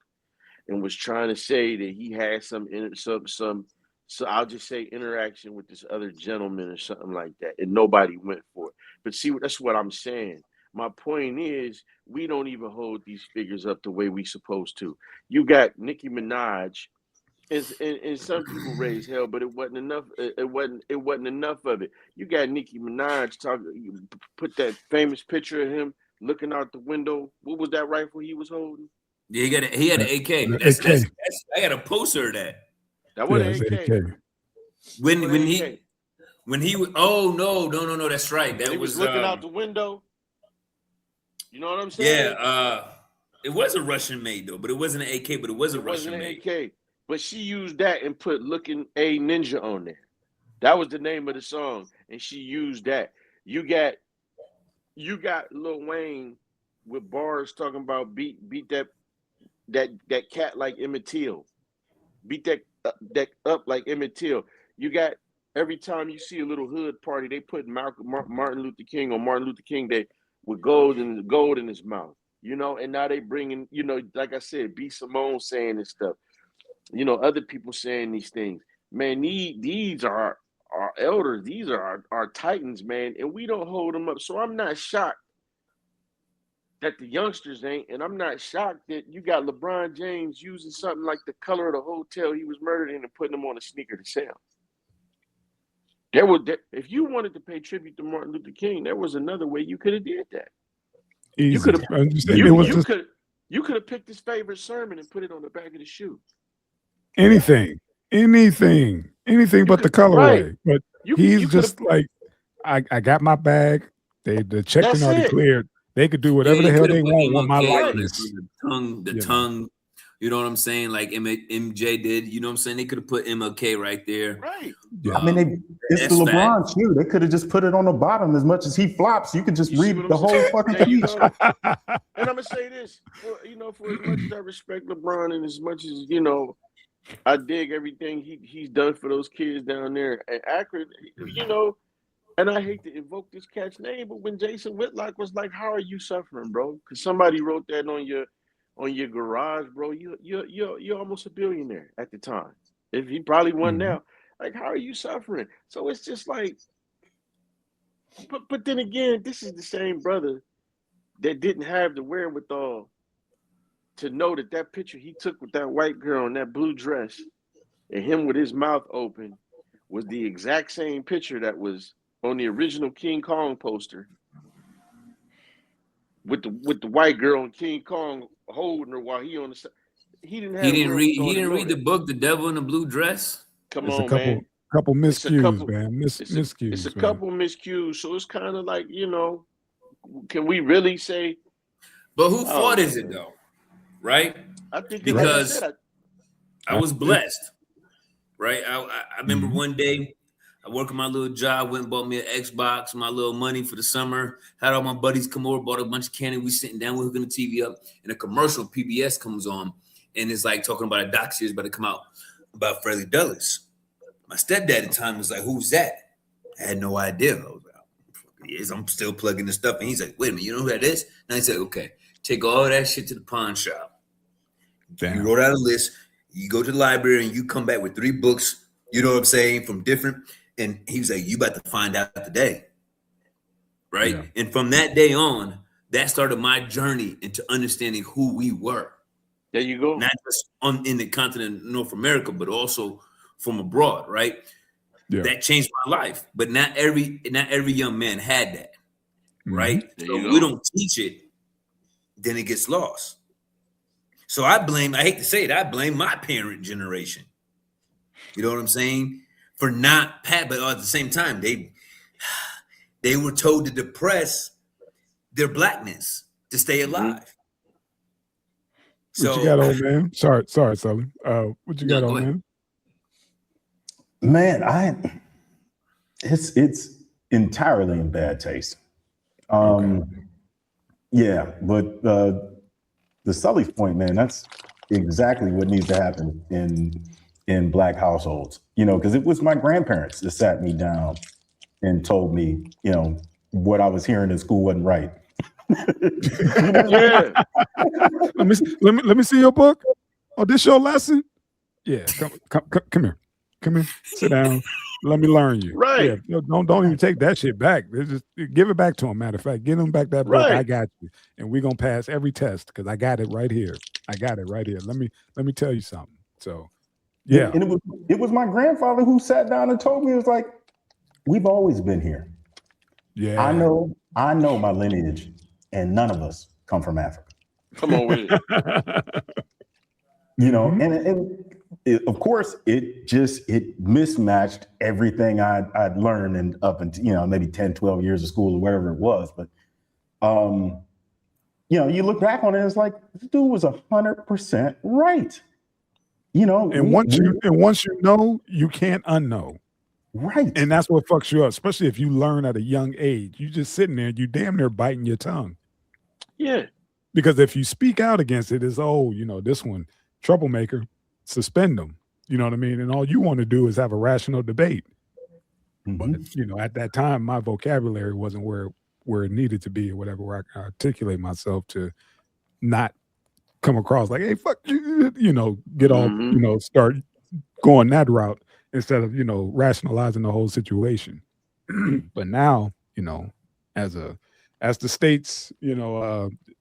and was trying to say that he had some I'll just say interaction with this other gentleman or something like that, and nobody went for it. But see, that's what I'm saying. My point is, we don't even hold these figures up the way we supposed to. You got Nicki Minaj, and some people raise hell, but it wasn't enough. It wasn't enough of it. You got Nicki Minaj put that famous picture of him looking out the window. What was that rifle he was holding? Yeah, he had an AK. I got a poster of that. That wasn't AK. When he was, oh no, that's right. That he was looking out the window. You know what I'm saying? Yeah, it was a Russian made though, but it wasn't an AK, but it was a Russian made. AK. But she used that and put "Looking a Ninja" on there. That was the name of the song, and she used that. You got Lil Wayne with bars talking about beat that cat like Emmett Till. Beat that up like Emmett Till. You got, every time you see a little hood party, they put Martin Luther King on Martin Luther King Day with gold in his mouth, and now they bringing, like I said, B. Simone saying this stuff, other people saying these things. Man, these are our elders, these are our titans, man, and we don't hold them up. So I'm not shocked that the youngsters ain't. And I'm not shocked that you got LeBron James using something like the color of the hotel he was murdered in and putting them on a sneaker to sell. If you wanted to pay tribute to Martin Luther King, there was another way you could have did that. Easy. You could have picked his favorite sermon and put it on the back of the shoe. Anything but the colorway. Right. But he's just like, I got my bag. The check-in already cleared. They could do whatever the hell they want my likeness. The tongue. You know what I'm saying? Like MJ did. You know what I'm saying? They could have put MLK right there. Right. Yeah. I mean, it's the LeBron shoe. They could have just put it on the bottom. As much as he flops, you could just read the whole fucking speech. And I'm gonna say this, for as much as I respect LeBron and as much as I dig everything he's done for those kids down there at Akron. And I hate to invoke this cat's name, but when Jason Whitlock was like, "How are you suffering, bro?" Because somebody wrote that on your garage, bro. You're almost a billionaire at the time. If he probably won now, like, how are you suffering? So it's just like, but then again, this is the same brother that didn't have the wherewithal to know that picture he took with that white girl in that blue dress and him with his mouth open was the exact same picture that was on the original King Kong poster with the white girl and King Kong holding her while he on the side. He didn't read the book, The Devil in the Blue Dress. Come on, man. Couple miscues, man. Miscues. It's a couple miscues. So it's kind of like, can we really say? But whose fault is it though? Right? I think because I was blessed. Right? I remember one day I worked my little job, went and bought me an Xbox, my little money for the summer, had all my buddies come over, bought a bunch of candy. We sitting down, we're hooking the TV up, and a commercial PBS comes on, and it's like talking about a doc series about to come out about Freddie Dulles. My stepdad at the time was like, "Who's that?" I had no idea. I was like, "Yes, I'm still plugging this stuff." And he's like, "Wait a minute, you know who that is?" And I said, "Okay, take all that shit to the pawn shop." Damn. You wrote out a list, you go to the library, and you come back with 3 books, you know what I'm saying, from different. And he was like, "You about to find out today." Right? Yeah. And from that day on, that started my journey into understanding who we were. There you go. Not just in the continent of North America, but also from abroad, right? Yeah. That changed my life. But not every young man had that. Right? So if we don't teach it, then it gets lost. So I hate to say it, I blame my parent generation. You know what I'm saying? For not but at the same time, they were told to depress their blackness to stay alive. So, what you got, old man? Sorry, Sully. What you got, old man? Man, it's entirely in bad taste. Yeah, but the Sully's point, man, that's exactly what needs to happen in Black households, because it was my grandparents that sat me down and told me, what I was hearing in school wasn't right. Yeah. Let me see your book. Oh, this your lesson? Yeah, come here. Sit down. Let me learn you. Right. Yeah, don't even take that shit back. Just give it back to him. Matter of fact, give him back that book. Right. I got you, and we're gonna pass every test because I got it right here. Let me tell you something. So. Yeah, and it was my grandfather who sat down and told me, it was like, we've always been here. Yeah, I know my lineage, and none of us come from Africa. Come on with it. And of course it mismatched everything I'd learned and up until maybe 10, 12 years of school or whatever it was. But you look back on it, it's like, this dude was 100% right. And once you know, you can't unknow. Right. And that's what fucks you up, especially if you learn at a young age. You just sitting there, you damn near biting your tongue. Yeah. Because if you speak out against it, it's, this one, troublemaker, suspend them. You know what I mean? And all you want to do is have a rational debate. Mm-hmm. But, at that time, my vocabulary wasn't where it needed to be or whatever, where I can articulate myself to not come across like, hey, fuck you, get all, start going that route instead of, rationalizing the whole situation. But now, as the states,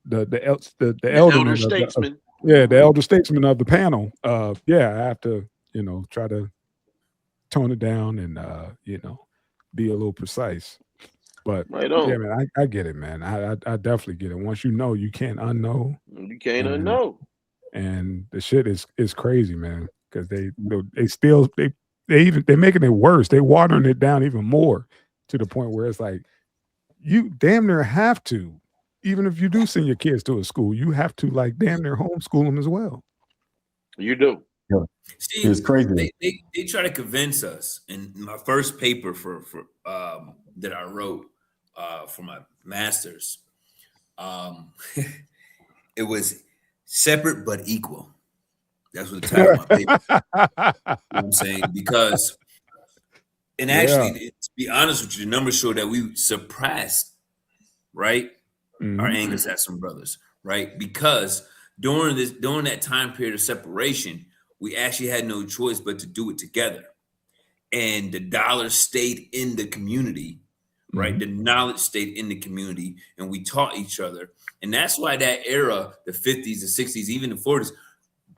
the elder elderman statesman. the elder statesman of the panel. I have to try to tone it down and be a little precise. But yeah, man, I get it, man. I definitely get it. Once you know, you can't unknow. You can't unknow. And the shit is crazy, man. Because they making it worse. They watering it down even more to the point where it's like you damn near have to, even if you do send your kids to a school, you have to like damn near homeschool them as well. You do. Yeah. See, it's crazy. They try to convince us. In my first paper for that I wrote for my master's, it was separate but equal. That's what the title of my paper. You know what I'm saying? Because, and actually, to be honest with you, the numbers show that we suppressed, right, our angers at some brothers, right? Because during that time period of separation, we actually had no choice but to do it together. And the dollars stayed in the community, right? The knowledge stayed in the community, and we taught each other. And that's why that era, the 50s, the 60s, even the 40s,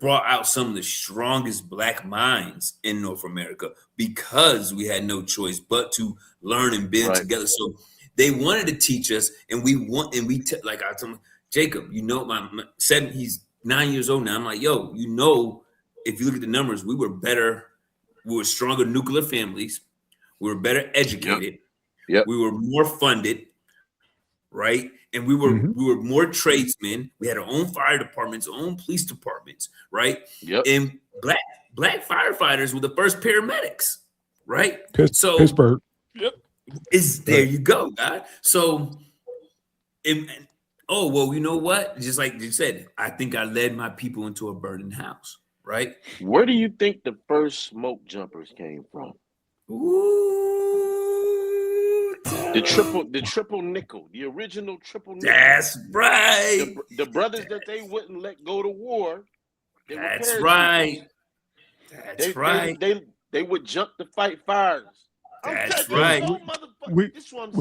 brought out some of the strongest Black minds in North America, because we had no choice but to learn and build together. So they wanted to teach us, and like I told him, Jacob, he's 9 years old now. I'm like, yo, if you look at the numbers, we were better. We were stronger nuclear families. We were better educated. Yep. We were more funded, right? And we were more tradesmen. We had our own fire departments, our own police departments, right? Yep. And black firefighters were the first paramedics, right? So Pittsburgh. Yep. There you go, God. So, well, you know what? Just like you said, I think I led my people into a burning house, right? Where do you think the first smoke jumpers came from? Ooh, the triple nickel, the original triple nickel. That's right. The brothers that they wouldn't let go to war. That's right. That's right. They would jump to fight fires. That's right. We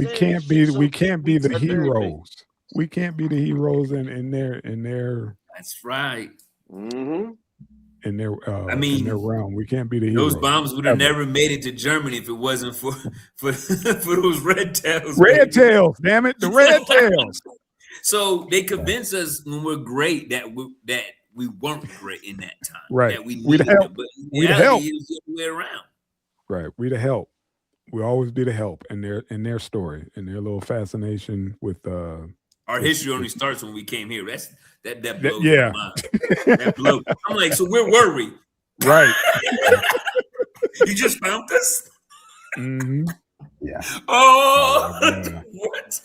can't be the heroes. We can't be the heroes in their. That's right. Mm-hmm. In their realm, we can't be the heroes. Those bombs would have never made it to Germany if it wasn't for those red tails. Red tails, damn it, the red tails. So they convince us when we're great that we weren't great in that time. Right. That we we'd help. We'd help. The other way around. Right. We'd help. We always be the help in their story, in their little fascination with our history only starts when we came here. That blows my mind. That blows. I'm like, so where were we? Right. You just found us? Mm-hmm. Yeah. Oh, what?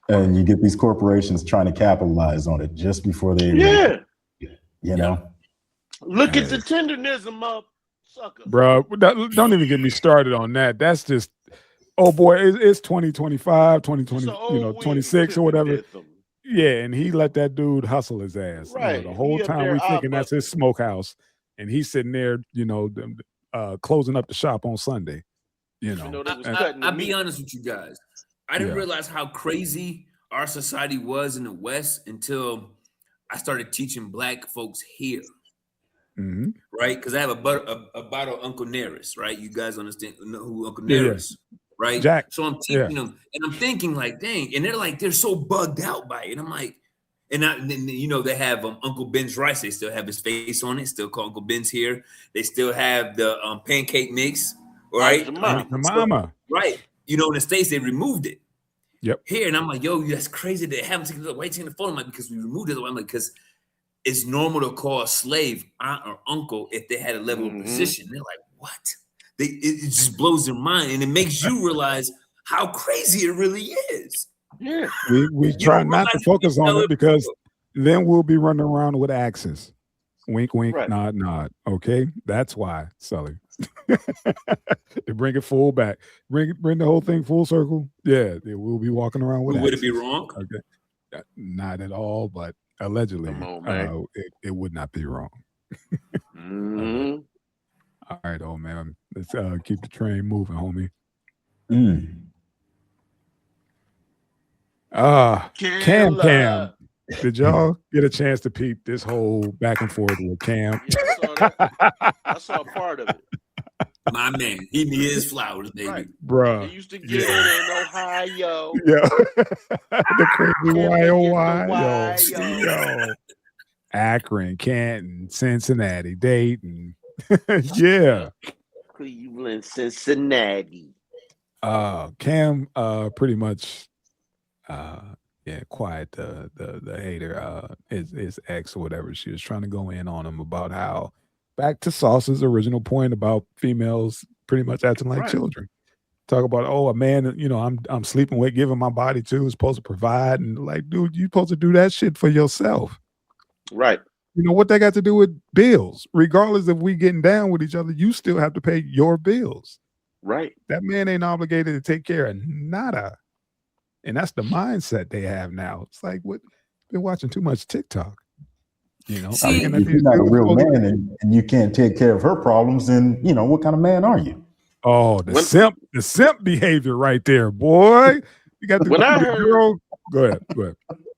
And you get these corporations trying to capitalize on it just before they Look at the tenderness of sucker. Bro, don't even get me started on that. That's just, oh boy, it's 2025, 2020, 26 or whatever. Yeah, and he let that dude hustle his ass. Right. The whole time we thinking that's his smokehouse, and he's sitting there, closing up the shop on Sunday. I'll be honest with you guys. I didn't realize how crazy our society was in the West until I started teaching Black folks here. Mm-hmm. Right? Because I have a bottle of Uncle Nearest, right? You guys know who Uncle Nearest is, right? Jack. So I'm teaching them, and I'm thinking like, dang, and they're so bugged out by it. And I'm like, and they have Uncle Ben's rice. They still have his face on it. Still call Uncle Ben's here. They still have the pancake mix, right? The mama. Right. In the States, they removed it. Yep. Here, and I'm like, yo, that's crazy. They haven't taken the phone. I'm like, because we removed it. I'm like, because it's normal to call a slave aunt or uncle if they had a level of position. They're like, what? It just blows their mind, and it makes you realize how crazy it really is. Yeah. We try not to focus on it because then we'll be running around with axes. Wink, wink, nod, nod. Okay, that's why, Sully. To bring it full back, bring the whole thing full circle. Yeah, we'll be walking around with. Would it be wrong? Okay, not at all, but allegedly, it would not be wrong. All right, old man, let's keep the train moving, homie. Cam. Did y'all get a chance to peep this whole back and forth with Cam? Yeah, I saw that. I saw part of it. My man, he need his flowers, baby. Right. Bruh. He used to get it in Ohio. Yeah. The crazy Y-O-Y. yo. Akron, Canton, Cincinnati, Dayton. Yeah. Cleveland, Cincinnati. Cam pretty much quiet the hater, his ex or whatever. She was trying to go in on him about how, back to Sauce's original point about females pretty much acting like children. Talk about, a man, I'm sleeping with, giving my body to, is supposed to provide, and like, dude, you supposed to do that shit for yourself. Right. You know what that got to do with bills? Regardless of we getting down with each other, you still have to pay your bills. Right. That man ain't obligated to take care of nada. And that's the mindset they have now. It's like, what? Been watching too much TikTok. See, if you're not a real man and you can't take care of her problems, then what kind of man are you? Oh, the simp behavior right there, boy. You got the girl. Go ahead.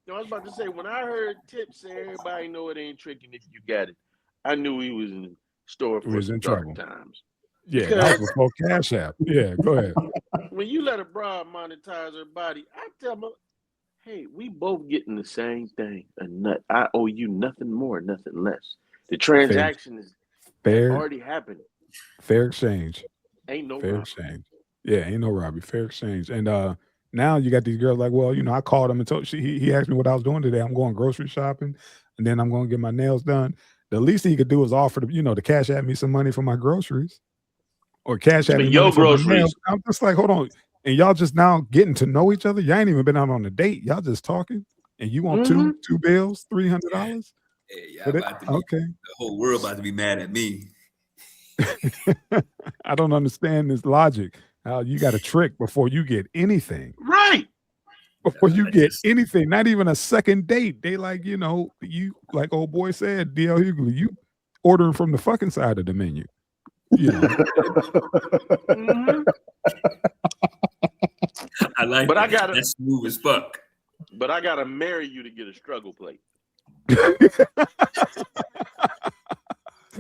I was about to say, when I heard Tip say everybody know it ain't tricking if you got it, I knew he was in store for some dark times. Yeah, that was before Cash App. Yeah, go ahead. When you let a broad monetize her body, I tell them, hey, we both getting the same thing. I owe you nothing more, nothing less. The transaction is already happening. Fair exchange. Ain't no fair robbery. exchange. Yeah, ain't no robbery. Fair exchange. And now you got these girls like, well, I called him and told he asked me what I was doing today. I'm going grocery shopping, and then I'm going to get my nails done. The least he could do is offer to cash at me some money for my groceries, or cash at me your money for groceries. my nails. I'm just like, hold on, and y'all just now getting to know each other. Y'all ain't even been out on a date. Y'all just talking, and you want two bills, $300. Yeah, okay. The whole world about to be mad at me. I don't understand this logic. How you got a trick before you get anything. Right. Before you get anything, not even a second date. They like, you like old boy said, DL Hughley, you ordering from the fucking side of the menu. I like but that. That's smooth as fuck. But I gotta marry you to get a struggle plate.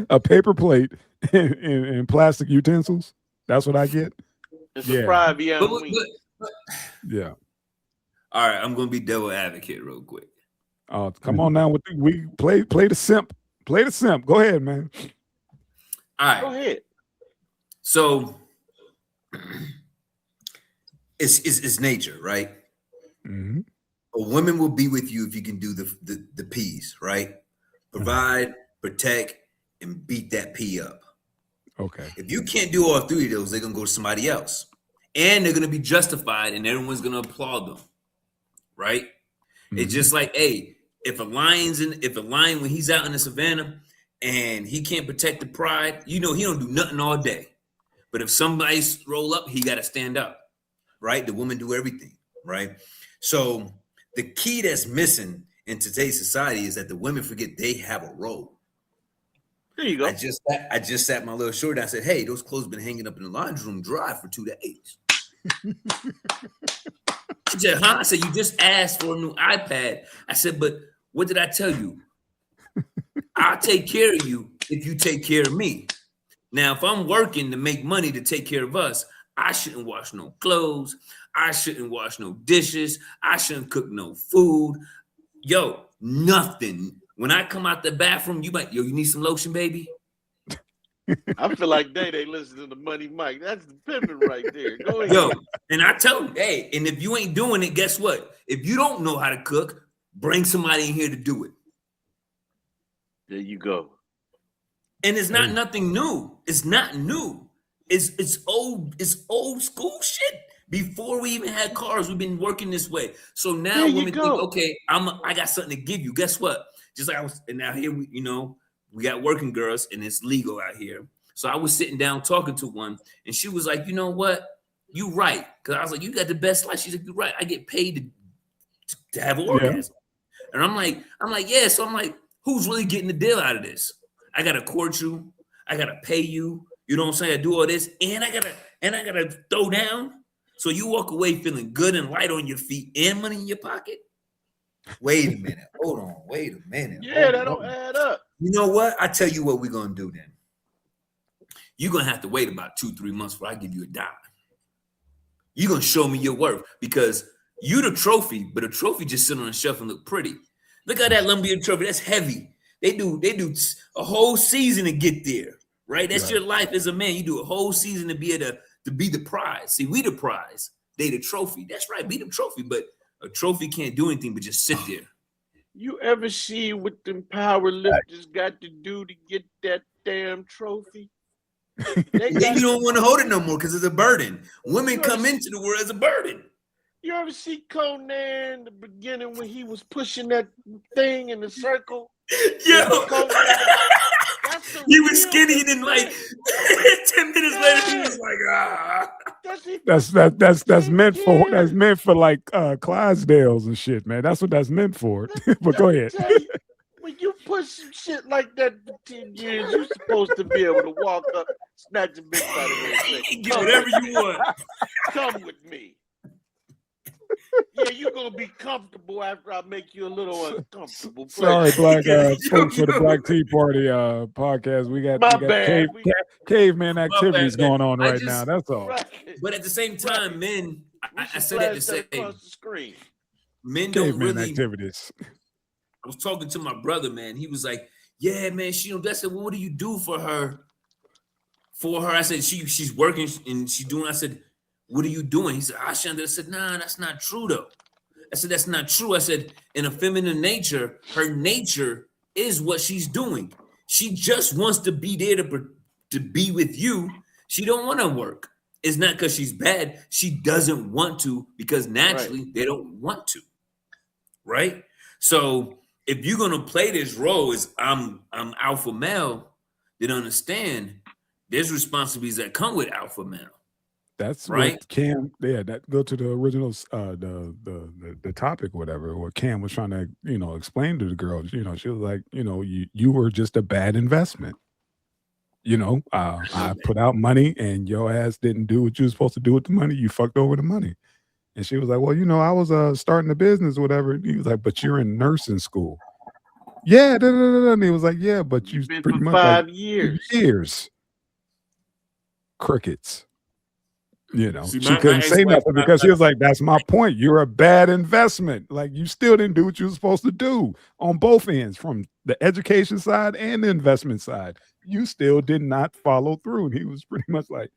A paper plate and plastic utensils. That's what I get. It's a private Yeah. All right, I'm gonna be devil advocate real quick. Oh, come on now. We play the simp. Play the simp. Go ahead, man. All right. Go ahead. So it's nature, right? Mm-hmm. A woman will be with you if you can do the P's, right? Provide, protect, and beat that P up. Okay. If you can't do all three of those, they're gonna go to somebody else, and they're gonna be justified, and everyone's gonna applaud them, right? Mm-hmm. It's just like, hey, if a lion when he's out in the savannah and he can't protect the pride, he don't do nothing all day. But if somebody roll up, he got to stand up, right? The woman do everything, right? So the key that's missing in today's society is that the women forget they have a role. There you go. I just sat my little short. I said, "Hey, those clothes been hanging up in the laundry room dry for 2 days." She said, "Huh?" I said, "You just asked for a new iPad." I said, "But what did I tell you? I'll take care of you if you take care of me. Now, if I'm working to make money to take care of us, I shouldn't wash no clothes. I shouldn't wash no dishes. I shouldn't cook no food. Yo, nothing. When I come out the bathroom, you need some lotion, baby?" I feel like they listen to the Money Mike. That's the pimping right there. Go ahead. Yo, and I tell them, hey, and if you ain't doing it, guess what? If you don't know how to cook, bring somebody in here to do it. There you go. And it's not nothing new. It's not new. It's old school shit. Before we even had cars, we've been working this way. So now women think, okay, I got something to give you. Guess what? Just like and now here we got working girls and it's legal out here. So I was sitting down talking to one and she was like, you know what? You right. Cause I was like, you got the best life. She's like, you're right. I get paid to have an orgasm. And I'm like, yeah. So I'm like, who's really getting the deal out of this? I gotta court you. I gotta pay you. You know what I'm saying? I do all this, and I gotta throw down. So you walk away feeling good and light on your feet and money in your pocket. Wait a minute. Hold on. Wait a minute. Yeah, that don't add up. You know what? I tell you what we're gonna do then. You're gonna have to wait about 2-3 months before I give you a dime. You're gonna show me your worth because you the trophy, but a trophy just sit on a shelf and look pretty. Look at that Lumbeer trophy. That's heavy. They do a whole season to get there, right? That's your life as a man. You do a whole season to be able to be the prize. See, we the prize. They the trophy. That's right. Be the trophy, but a trophy can't do anything but just sit there. You ever see what them power lifters got to do to get that damn trophy? Then you don't want to hold it no more because it's a burden. Women come into the world as a burden. You ever see Conan in the beginning when he was pushing that thing in the circle? Yeah. He was skinny and then like 10 minutes later he was like, ah. That's meant for like Clydesdales and shit, man. That's what that's meant for. But go ahead. When you push some shit like that for 10 years, you're supposed to be able to walk up, snatch a big body and say, get whatever you want. Come with me. Yeah, you're gonna be comfortable after I make you a little uncomfortable. Sorry, black folks for the Black Tea Party podcast. We got caveman activities going on right now. That's all. Right. But at the same time, men, I said that to say, men don't really activities. I was talking to my brother, man. He was like, "Yeah, man, she don't." I said, "Well, what do you do for her?" I said, "She's working and she's doing." I said, "What are you doing?" He said, "Ashanda." I said, "Nah, that's not true though." I said, "That's not true." I said, "In a feminine nature, her nature is what she's doing. She just wants to be there to be with you. She don't want to work. It's not because she's bad. She doesn't want to because naturally they don't want to, right? So if you're gonna play this role as I'm alpha male, then understand there's responsibilities that come with alpha male." That's right. Cam, that go to the original the topic, whatever. What Cam was trying to, explain to the girl. She was like, you were just a bad investment. I put out money and your ass didn't do what you were supposed to do with the money. You fucked over the money. And she was like, well, I was starting a business or whatever. And he was like, but you're in nursing school. Yeah. And he was like, yeah, but you've been pretty much 5 years. Crickets. She couldn't say nothing because she was like, that's my point. You're a bad investment. Like, you still didn't do what you were supposed to do on both ends, from the education side and the investment side. You still did not follow through. And he was pretty much like,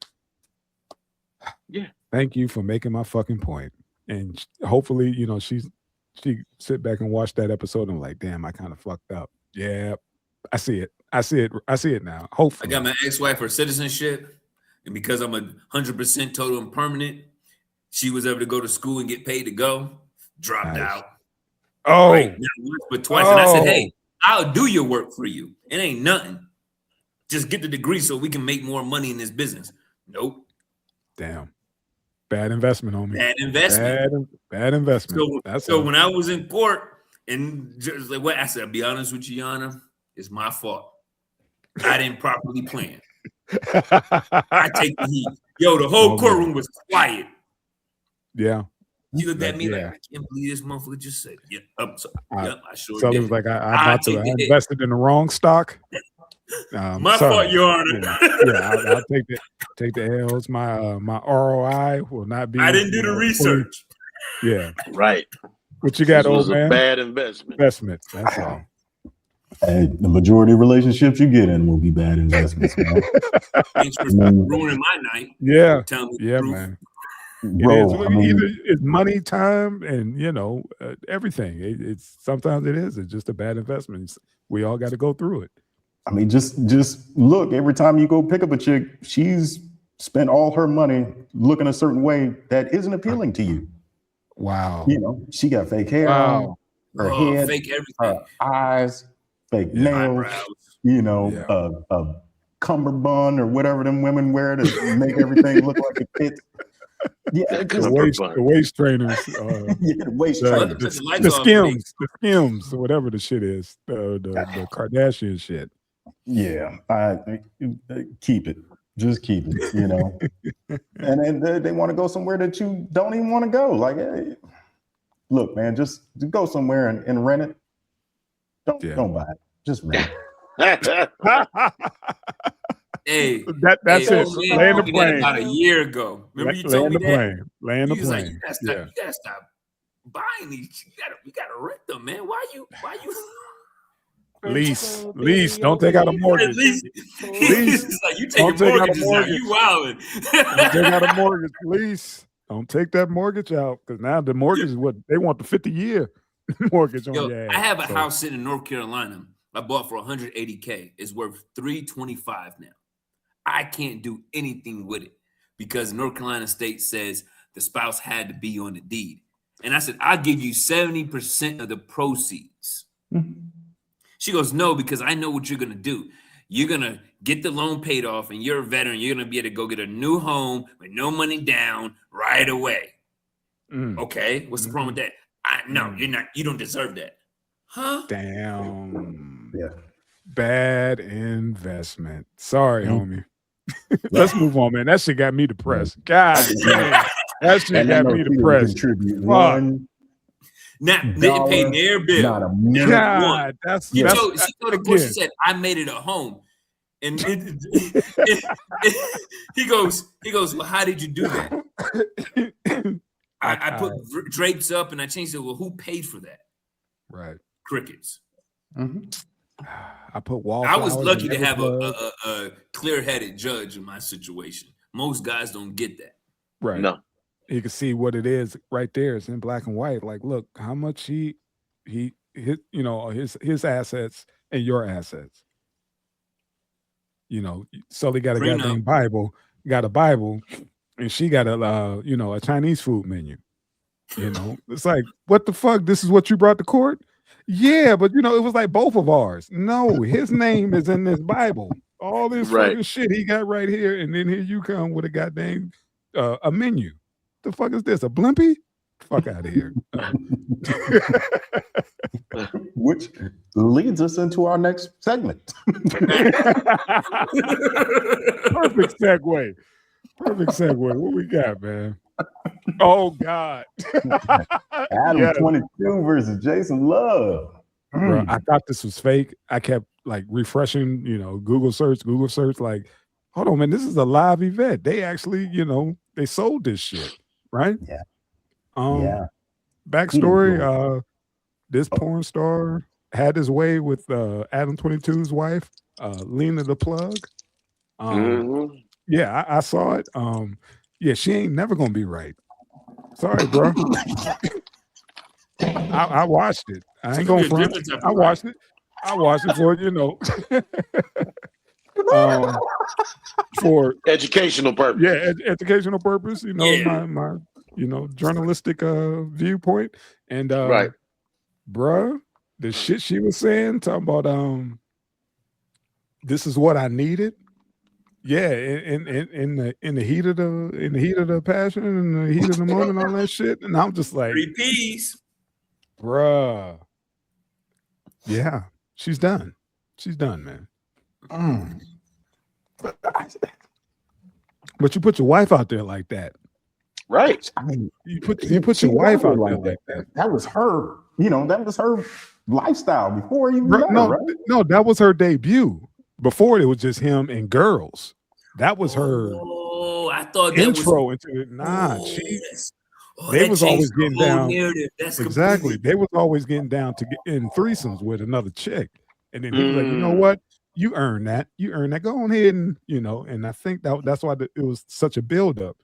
yeah, thank you for making my fucking point. And hopefully, she sit back and watch that episode and like, damn, I kind of fucked up. Yeah, I see it now. Hopefully. I got my ex-wife her citizenship. And because I'm 100% total and permanent, she was able to go to school and get paid to go. Dropped out. Oh, right? Not once, but twice. And I said, hey, I'll do your work for you. It ain't nothing. Just get the degree so we can make more money in this business. Nope. Damn. Bad investment, homie. Bad investment. Bad investment. So when I was in court and just like what I said, I'll be honest with you, Yana, it's my fault. I didn't properly plan. I take the heat. Yo, the whole courtroom was quiet. Yeah. He looked at me like, I can't believe this motherfucker just said, I sure so did. it was like, I invested in the wrong stock. My fault, Your Honor. I'll take the L's. My ROI will not be. I didn't do the research. Yeah. Right. What you got, old man? Bad investment. That's all. Hey, the majority of relationships you get in will be bad investments, man. Thanks for ruining my night. Yeah. Yeah, man. Bro, it's money, time, and everything. It's sometimes it is. It's just a bad investment. We all got to go through it. I mean, just look. Every time you go pick up a chick, she's spent all her money looking a certain way that isn't appealing to you. Wow. She got fake hair on her head, fake everything, her eyes, fake nails. Eyebrows. A cummerbund or whatever them women wear to make everything look like it fits. Yeah, the waist trainers. The waist trainers. The skims, whatever the shit is. The Kardashian shit. Yeah, keep it. Just keep it, and then they want to go somewhere that you don't even want to go. Like, hey, look, man, just go somewhere and rent it. Don't buy it. Just rent it. Hey, that's it. Land the plane. About a year ago. Remember you told me that? Land the plane. Like, you gotta stop buying these. You gotta rent them, man. Why you lease? Don't take out a mortgage. Lease. Like, you taking mortgages now. You wildin'. Don't take out a mortgage, lease. Don't take that mortgage out, because now the mortgage is what they want, the 50-year mortgage on your ass. I have a house sitting in North Carolina. I bought for $180K. It's worth $325 now. I can't do anything with it because North Carolina state says the spouse had to be on the deed. And I said, I'll give you 70% of the proceeds. Mm-hmm. She goes, no, because I know what you're going to do. You're going to get the loan paid off, and you're a veteran. You're going to be able to go get a new home with no money down right away. Okay, what's the problem with that? No, you're not. You don't deserve that. Huh? Damn. Yeah. Bad investment. Sorry, homie. Let's move on, man. That shit got me depressed. God damn. That shit got me depressed. Contribute $1 didn't pay their bill. Not a minute. God, she told the court, she said, I made it a home. And he goes, well, how did you do that? I put drapes up and I changed it. Well, who paid for that? Right. Crickets. Mm-hmm. I put wall. I was lucky to have a clear-headed judge in my situation. Most guys don't get that. Right. No. You can see what it is right there. It's in black and white. Like, look how much he his assets and your assets. Sully got a goddamn Bible, got a Bible, and she got a Chinese food menu. It's like, what the fuck? This is what you brought to court? Yeah, but it was like both of ours. No, his name is in this Bible. All this fucking shit he got right here, and then here you come with a goddamn a menu. The fuck is this? A blimpie? Fuck out of here. Which leads us into our next segment. Perfect segue. What we got, man? Oh God. Adam 22 versus Jason Love. Bro, I thought this was fake. I kept like refreshing, Google search, like, hold on, man, this is a live event. They actually, they sold this shit, right? Yeah. Backstory, this porn star had his way with Adam 22's wife, Lena the Plug. Yeah, I saw it. Yeah, she ain't never gonna be right. Sorry, bro. I watched it. I ain't gonna front. I watched it. For for educational purpose. Yeah, educational purpose. My journalistic viewpoint. And right, bruh, the shit she was saying, talking about this is what I needed. Yeah, in the heat of the passion and the heat of the moment, all that shit, and I'm just like, 3 Ps, bruh. Yeah, she's done. She's done, man. But you put your wife out there like that, right? I mean, you put your wife out there like that. That was her. That was her lifestyle before you met her, right? No, that was her debut. Before it was just him and girls. That was her. Oh, I thought that intro into it. Nah, they was always getting down. Exactly. They was always getting down to get in threesomes with another chick. And then he was like, you know what? You earn that. Go on ahead and, and I think that's why it was such a buildup.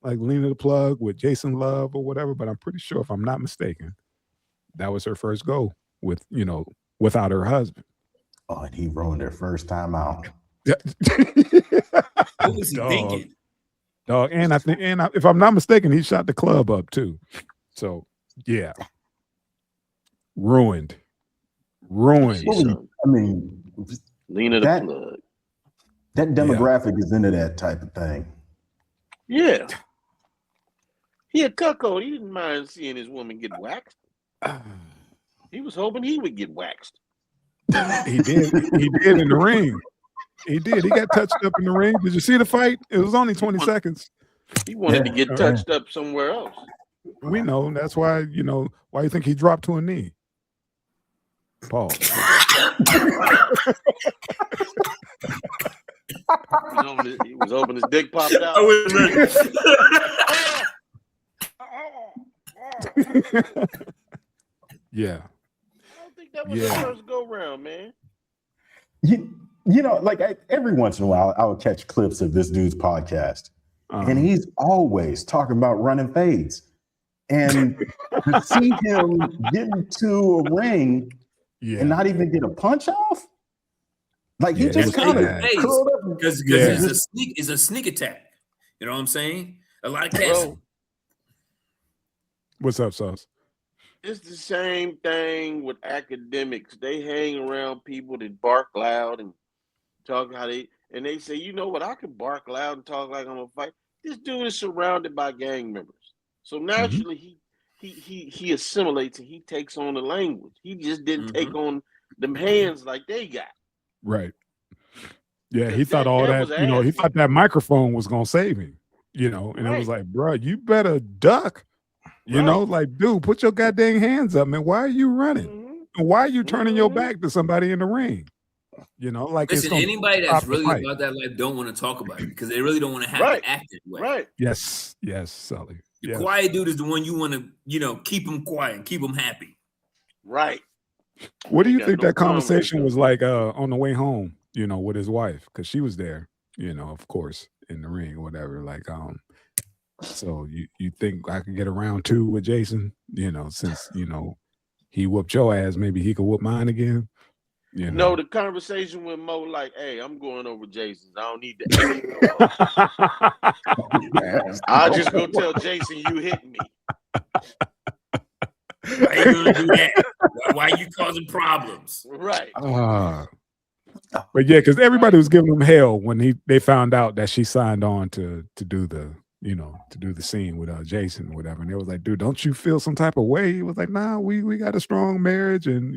Like Lena the Plug with Jason Love or whatever. But I'm pretty sure, if I'm not mistaken, that was her first go with, without her husband. Oh, and he ruined their first time out. What was he thinking? Dog, and I think, if I'm not mistaken, he shot the club up too. So yeah, ruined. I mean, Lena the Plug. That demographic is into that type of thing. Yeah, he a cuckold. He didn't mind seeing his woman get waxed. He was hoping he would get waxed. He did in the ring. He did. He got touched up in the ring. Did you see the fight? It was only 20 seconds. He wanted to get touched up somewhere else. We know. That's why, why you think he dropped to a knee? Paul. He was open, his dick popped out. Yeah. I don't think that was the first go round, man. Every once in a while, I would catch clips of this dude's podcast, and he's always talking about running fades. And to see him get into a ring and not even get a punch off, like he just kind of curled up because it's a sneak attack. You know what I'm saying? A lot of cats. What's up, Sauce? It's the same thing with academics. They hang around people that bark loud and talk and they say, you know what, I can bark loud and talk like I'm gonna fight. This dude is surrounded by gang members. So naturally he assimilates and he takes on the language. He just didn't take on them hands like they got. Right. Yeah, he thought all that, he thought that microphone was gonna save him, and it was like, bro, you better duck. Like, dude, put your goddamn hands up, man. Why are you running? And why are you turning your back to somebody in the ring? Listen, anybody that's really about that life don't want to talk about it because they really don't want to have to act that way. Right. Yes, Sully. The quiet dude is the one you want to, keep him quiet and keep him happy. Right. What do you think that conversation was like on the way home, with his wife? Because she was there, of course, in the ring or whatever. So you think I could get a round 2 with Jason, since, he whooped your ass, maybe he could whoop mine again? No, the conversation with Mo like, hey, I'm going over Jason's. I don't need to. I'll just go tell Jason you hit me. Why you gonna do that? Why you causing problems? Right. But yeah, because everybody was giving him hell when they found out that she signed on to do the scene with Jason or whatever. And they was like, dude, don't you feel some type of way? He was like, nah, we got a strong marriage, and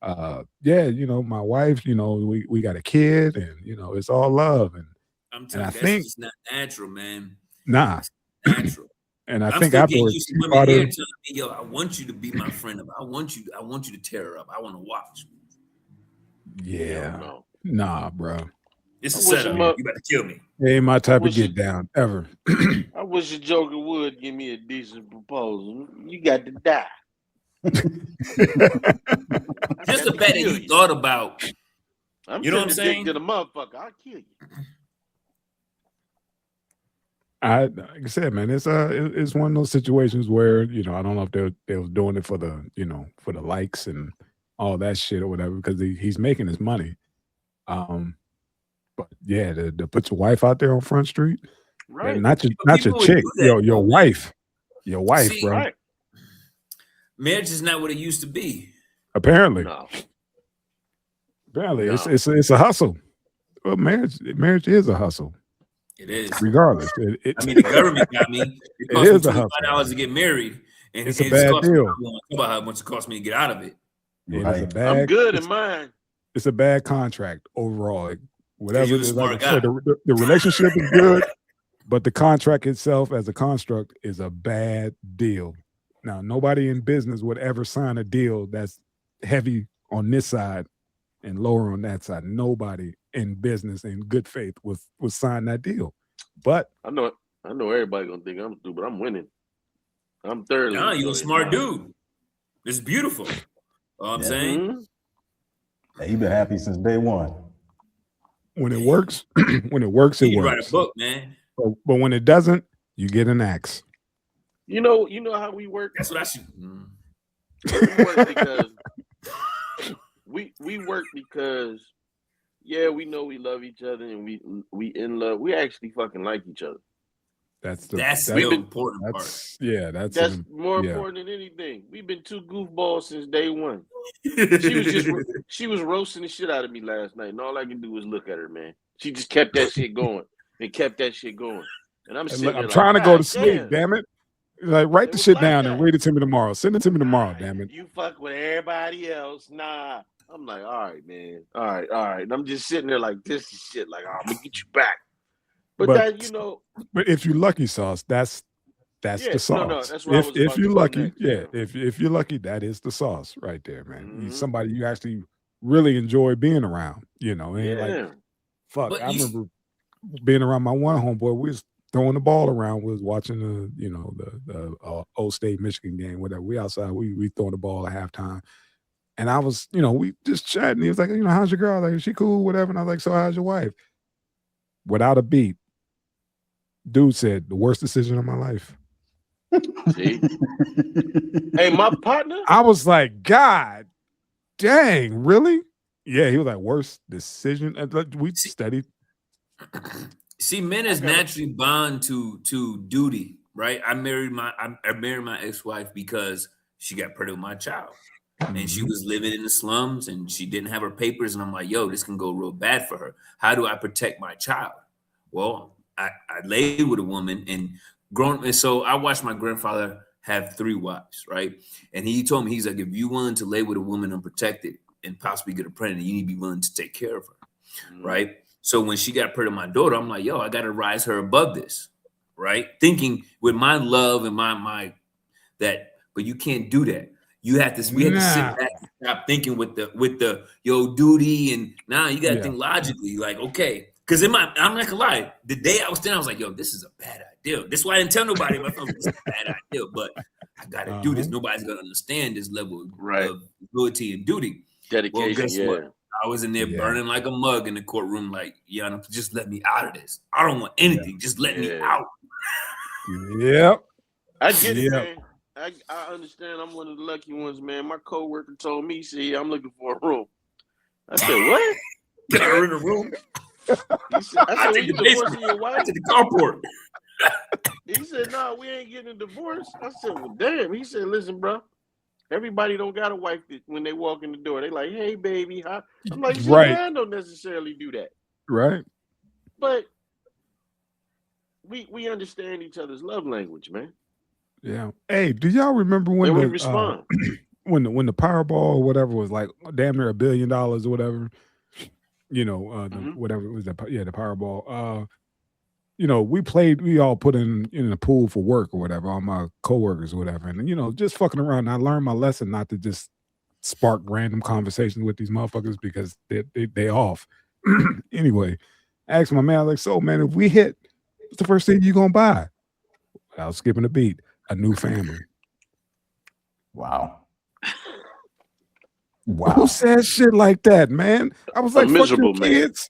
my wife, we got a kid, and it's all love. And I'm telling you, that's just not natural, man. Nah. It's natural. And I think afterwards, women here telling me, yo, I want you to be my friend. I want you to tear her up. I want to watch. Yeah. Nah, bro. It's a setup. You better kill me. It ain't my type of get down ever. I wish a Joker would give me a decent proposal. You got to die. Just the fact that you thought about. You know what I'm saying? To the motherfucker, I'll kill you. Like I said, man, it's one of those situations where I don't know if they was doing it for the for the likes and all that shit or whatever, because he's making his money. But yeah, to put your wife out there on Front Street, right? Not your chick, your wife, see, bro. Right. Marriage is not what it used to be. Apparently, no. It's a hustle. Well, marriage is a hustle. It is. Regardless. The government got me. It cost me $25 to get married. And it's a bad deal. I want to talk about how much it cost me to get out of it. I'm good in mine. It's a bad contract overall. Whatever it is, like I said, the relationship is good, but the contract itself as a construct is a bad deal. Now, nobody in business would ever sign a deal that's heavy on this side and lower on that side. Nobody in business in good faith would sign that deal. But I know everybody gonna think I'm stupid. I'm winning. I'm thoroughly. Nah, you're a smart dude. It's beautiful. I'm saying. Hey, you've been happy since day one. When it works, it works. You write a book, man. But when it doesn't, you get an axe. You know how we work. That's what I should. We work because we work because we know we love each other and we in love. We actually fucking like each other. That's the real important part. Yeah, that's more important than anything. We've been two goofballs since day one. She was roasting the shit out of me last night, and all I can do was look at her, man. She just kept that shit going and kept that shit going. And I'm trying to go to sleep, damn it. Like, write the shit down and read it to me tomorrow. Send it to me tomorrow, damn it. You fuck with everybody else. Nah. I'm like, all right, man. All right. And I'm just sitting there like, this is shit. Like, I'm gonna get you back. But that, But if you're lucky, Sauce, that's That's the sauce. No, that's what I was If about you're to go lucky, next. yeah. If you're lucky, that is the sauce right there, man. Somebody you actually really enjoy being around. You know, ain't like fuck. But I remember being around my one homeboy. We was throwing the ball around. We was watching the Old State Michigan game. Whatever. We outside. We throwing the ball at halftime. And I was, we just chatting. He was like, how's your girl? Like, is she cool? Whatever. And I was like, so how's your wife? Without a beat, dude said, the worst decision of my life. See? Hey, my partner? I was like, God dang, really? Yeah, he was like, worst decision. We studied. See, men is naturally bound to duty, right? I married my ex-wife because she got pregnant with my child. And she was living in the slums and she didn't have her papers. And I'm like, yo, this can go real bad for her. How do I protect my child? Well, I laid with a woman and so I watched my grandfather have 3 wives, right? And he told me, he's like, if you're willing to lay with a woman unprotected and possibly get her pregnant, you need to be willing to take care of her, right? So when she got pregnant with my daughter, I'm like, yo, I got to rise her above this, right? Thinking with my love and my but you can't do that. We have to sit back and stop thinking with the duty, and now you got to think logically, like, okay. Because I'm not gonna lie, the day I was there, I was like, yo, this is a bad idea. That's why I didn't tell nobody about this is a bad idea, but I gotta do this. Nobody's gonna understand this level of loyalty and duty. Dedication. Well, guess what? I was in there burning like a mug in the courtroom, like, just let me out of this. I don't want anything. Just let me out. Yep. I get it, man. I understand. I'm one of the lucky ones, man. My coworker told me, see, I'm looking for a room. I said, what? Get her in a room. I said, well, you divorcing your wife? To the carport. He said, no, we ain't getting a divorce. I said, well, damn. He said, listen, bro, everybody don't got a wife that when they walk in the door, they like, hey, baby. Huh? I'm like, man, don't necessarily do that. Right. But we understand each other's love language, man. Yeah. Hey, do y'all remember when we respond? When the Powerball or whatever was like damn near $1 billion or whatever? Whatever it was, the Powerball. We all put in the pool for work or whatever, all my coworkers or whatever. And just fucking around. And I learned my lesson not to just spark random conversations with these motherfuckers because they off. Anyway, I asked my man, I was like, so man, if we hit, what's the first thing you gonna buy? Without skipping a beat, a new family. Wow. Who says shit like that, man? I was like, fuck your kids.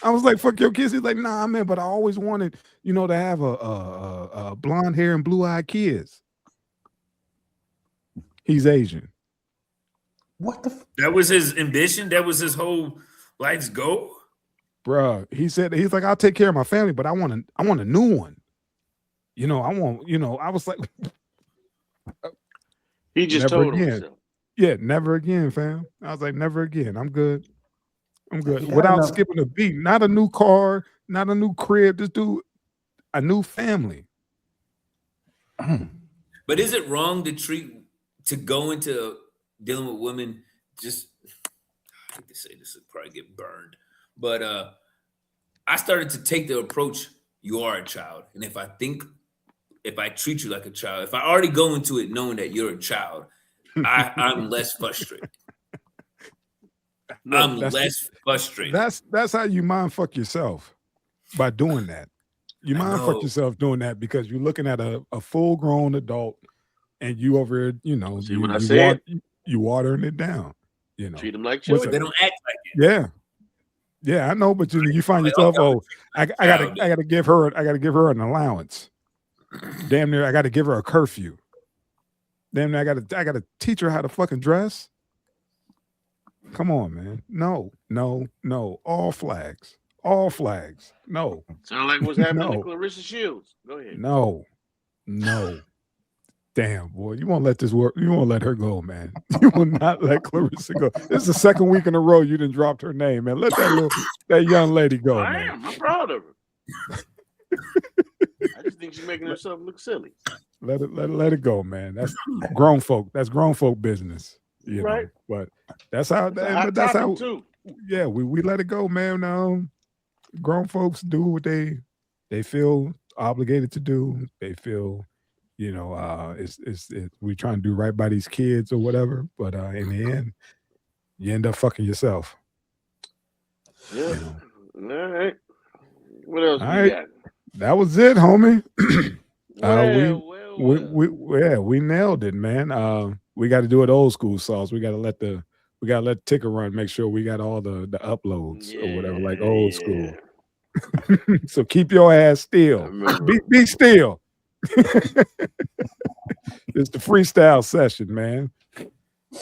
I was like, fuck your kids. He's like, nah, man, but I always wanted, to have a blonde hair and blue-eyed kids. He's Asian. What the? That was his ambition. That was his whole life's goal. Bruh, he's like, I'll take care of my family, but I want a new one. I was like, he just told himself. Yeah, never again, fam. I was like, never again. I'm good. Without skipping a beat. Not a new car, not a new crib. Just do a new family. But is it wrong to go into dealing with women? Just, I hate to say this, will probably get burned. But I started to take the approach, you are a child. And if I treat you like a child, if I already go into it knowing that you're a child, I'm less frustrated. Less frustrated. That's how you mind fuck yourself, by doing that. You mind fuck yourself doing that because you're looking at a full grown adult and you over here, see what I said? You watering it down. Treat them like children. They don't act like it. Yeah, I know, but you find yourself, I gotta give her an allowance. Damn near, I gotta give her a curfew. Damn near, I gotta teach her how to fucking dress. Come on, man. No. All flags. No. Sound like what's happening to Clarissa Shields. Go ahead. No. Damn, boy. You won't let this work. You won't let her go, man. You will not let Clarissa go. This is the second week in a row you done dropped her name, man. Let that young lady go, man. I'm proud of her. I just think she's making herself look silly. Let it go, man. That's grown folk. That's grown folk business. Right. But that's how. That's how. Too. Yeah, we let it go, man. Grown folks do what they feel obligated to do. They feel, you know, we trying to do right by these kids or whatever, but in the end, you end up fucking yourself. Yeah. You know? All right. What else we got? That was it, homie. We nailed it, man. We got to do it old school sauce. We got to let the ticker run, make sure we got all the uploads or whatever, like old school. So keep your ass still. Be still. It's the freestyle session, man.